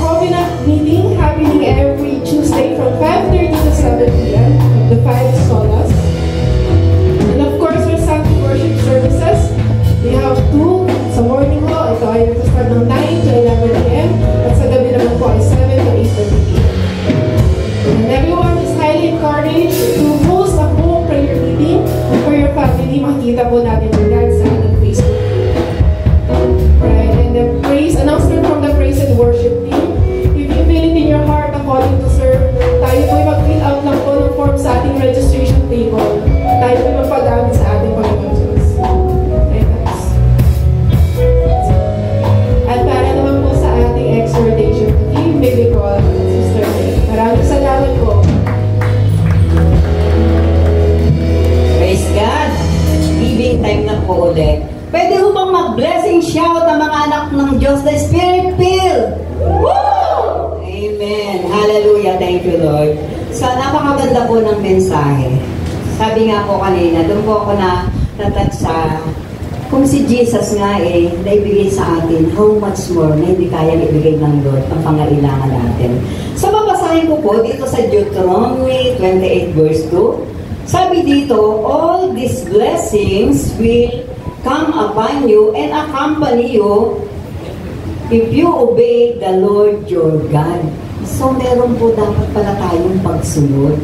Covenant meeting happening every Tuesday from 5:30 to 7 p.m. The 5 solas. And of course, our Sunday worship services. We have 2 sa morning ho. Ito ay nag-start ng 9 to 11 a.m. At sa gabi naman po ay 7 to 8:30 p.m. And everyone is highly encouraged to host a home prayer meeting for your family. Makikita po natin yung guys sa ating Facebook. Right, and the announcement from the praise and worship team. If you feel it in your heart according to serve, tayo po ay mag-fill out lang po ng form sa ating registration table. Tayo po ay magpagamit sa ating Panginoon Diyos. Okay, guys. At para naman po sa ating exhortation team, baby call, Sister May. Maraming salamat po. Praise God! Giving time na po ulit. Pwede ho bang mag-blessing shout ang mga anak ng Diyos na Spirit-filled? Woo! Amen. Hallelujah. Thank you, Lord. So, napakaganda po ng mensahe. Sabi nga po kanina, doon po ako natouch sa kung si Jesus nga naibigay sa atin, how much more na hindi kayang ibigay ng Lord ang pangailangan natin. So, babasahin ko po dito sa Deuteronomy 28 verse 2. Sabi dito, all these blessings will come upon you and accompany you if you obey the Lord your God. So, meron po dapat pala tayong pagsunod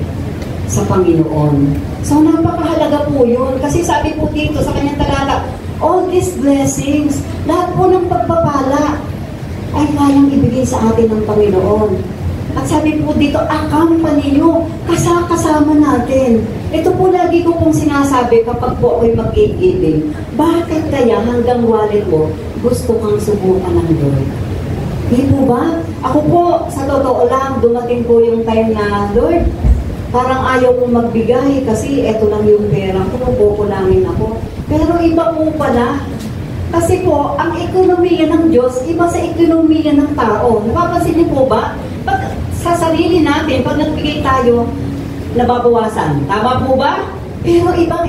sa Panginoon. So, napakahalaga po yun. Kasi sabi po dito sa kanyang talata, all these blessings, lahat po ng pagpapala, kayang ibigay sa atin ng Panginoon. At sabi po dito, accompany nyo, kasama natin. Ito po lagi ko pong sinasabi kapag po ako'y mag-giving. Bakit kaya hanggang wallet mo, gusto kang subukan ng Lord? Di po ba? Ako po, sa totoo lang, dumating po yung time na, Lord, parang ayaw kong magbigay kasi eto lang yung pera ko, kukulangin ako. Pero iba po pala. Kasi po, ang ekonomiya ng Diyos, iba sa ekonomiya ng tao. Napapansin niyo po ba? Pag sa sarili natin, pag nagbigay tayo, nababawasan. Tama po ba? Pero ibang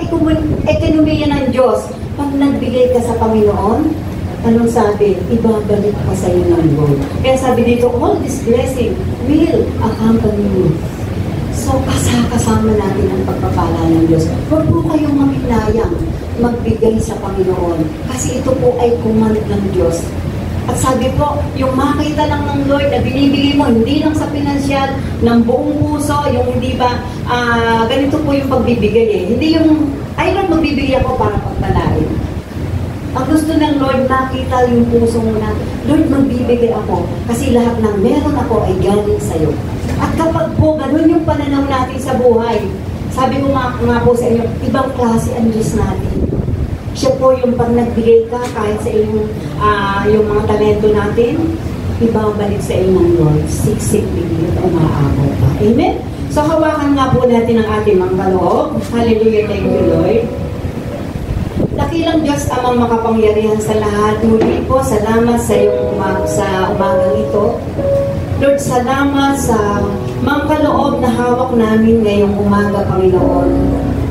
ekonomiya ng Diyos, pag nagbigay ka sa Panginoon, anong sabi? Ibabalik ka sa iyo ng Lord. Kaya sabi dito, all this blessing will accompany you. So, kasama natin ang pagpapala ng Diyos. Huwag po kayong mamiglayang magbigay sa Panginoon. Kasi ito po ay command ng Diyos. At sabi po, yung makita lang ng Lord na binibigay mo, hindi lang sa pinansyal, ng buong puso, yung hindi ba, ganito po yung pagbibigay eh. Hindi yung, ay lang magbibigay ako para pagpalain. Ang gusto ng Lord, makita yung puso mo na, Lord, magbibigay ako kasi lahat ng meron ako ay galing sa'yo. At kapag po, ganun yung pananaw natin sa buhay, sabi ko nga po sa inyo, ibang klase ang Diyos natin. Siya po yung pag nagbigay ka kahit sa iyong yung mga talento natin, ibabalik sa iyo ng Lord, siksik bigit o maaabot pa. Amen? So hawakan nga po natin ang ating mga kaloob. Hallelujah, thank you Lord. Dakilang Diyos amang makapangyarihan sa lahat. Muli po, salamat sa iyong sa umagang ito. Lord, salamat sa mga kaloob na hawak namin ngayong umaga, Panginoon.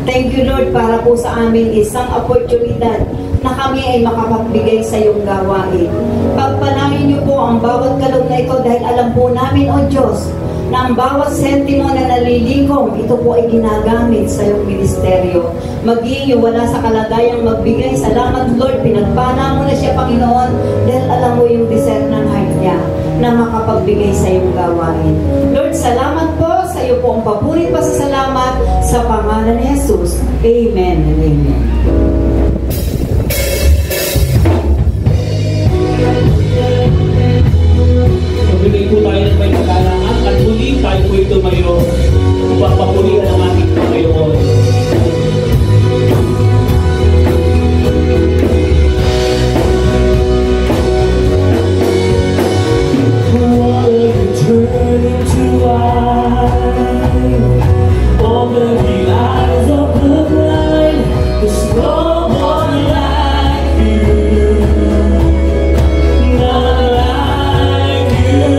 Thank you, Lord, para po sa amin isang oportunidad na kami ay makapagbigay sa iyong gawain. Pagpalain niyo po ang bawat kaloob na ito dahil alam po namin, O Diyos, na ang bawat sentimo na nalilikom, ito po ay ginagamit sa iyong ministeryo. Maging yung wala sa kalagayang magbigay. Salamat, Lord, pinagpala mo na siya, Panginoon, dahil alam mo yung desire ng heart niya na makapagbigay sa iyong gawain. Lord, salamat po sa iyo po ang paburit pa sa salamat sa pangalan ni Jesus. Amen and amen. Magbigay po tayo ng may kailangan at muli tayo po ito mayroon upang papurihan ang ating Panginoon. Turn into wine, open the eyes of the blind. There's no one like you, none like you.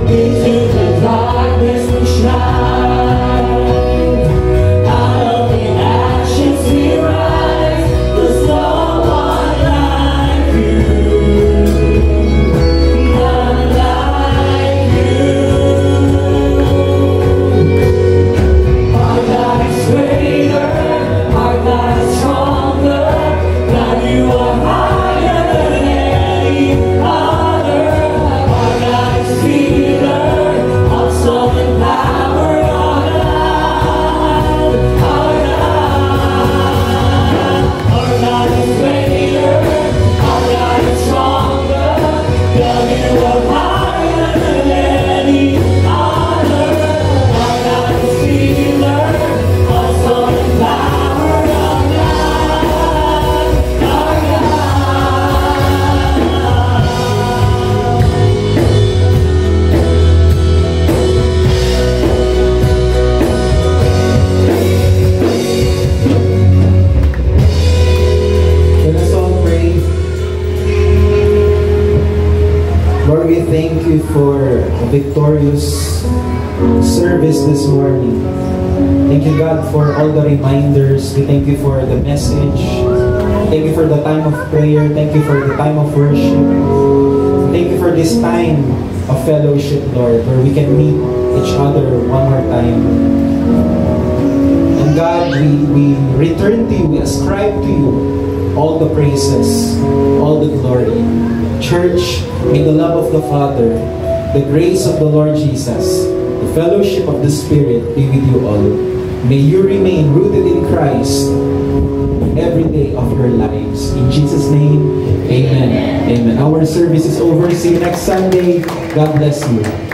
Into the darkness we shine, out of the ashes we rise. There's no one like you. Thank you for a victorious service this morning. Thank you, God, for all the reminders. We thank you for the message. Thank you for the time of prayer. Thank you for the time of worship. Thank you for this time of fellowship, Lord, where we can meet each other one more time. And God, we return to you, we ascribe to you all the praises, all the glory. Church, may the love of the Father, the grace of the Lord Jesus, the fellowship of the Spirit be with you all. May you remain rooted in Christ every day of your lives. In Jesus' name, Amen. Amen. Our service is over. See you next Sunday. God bless you.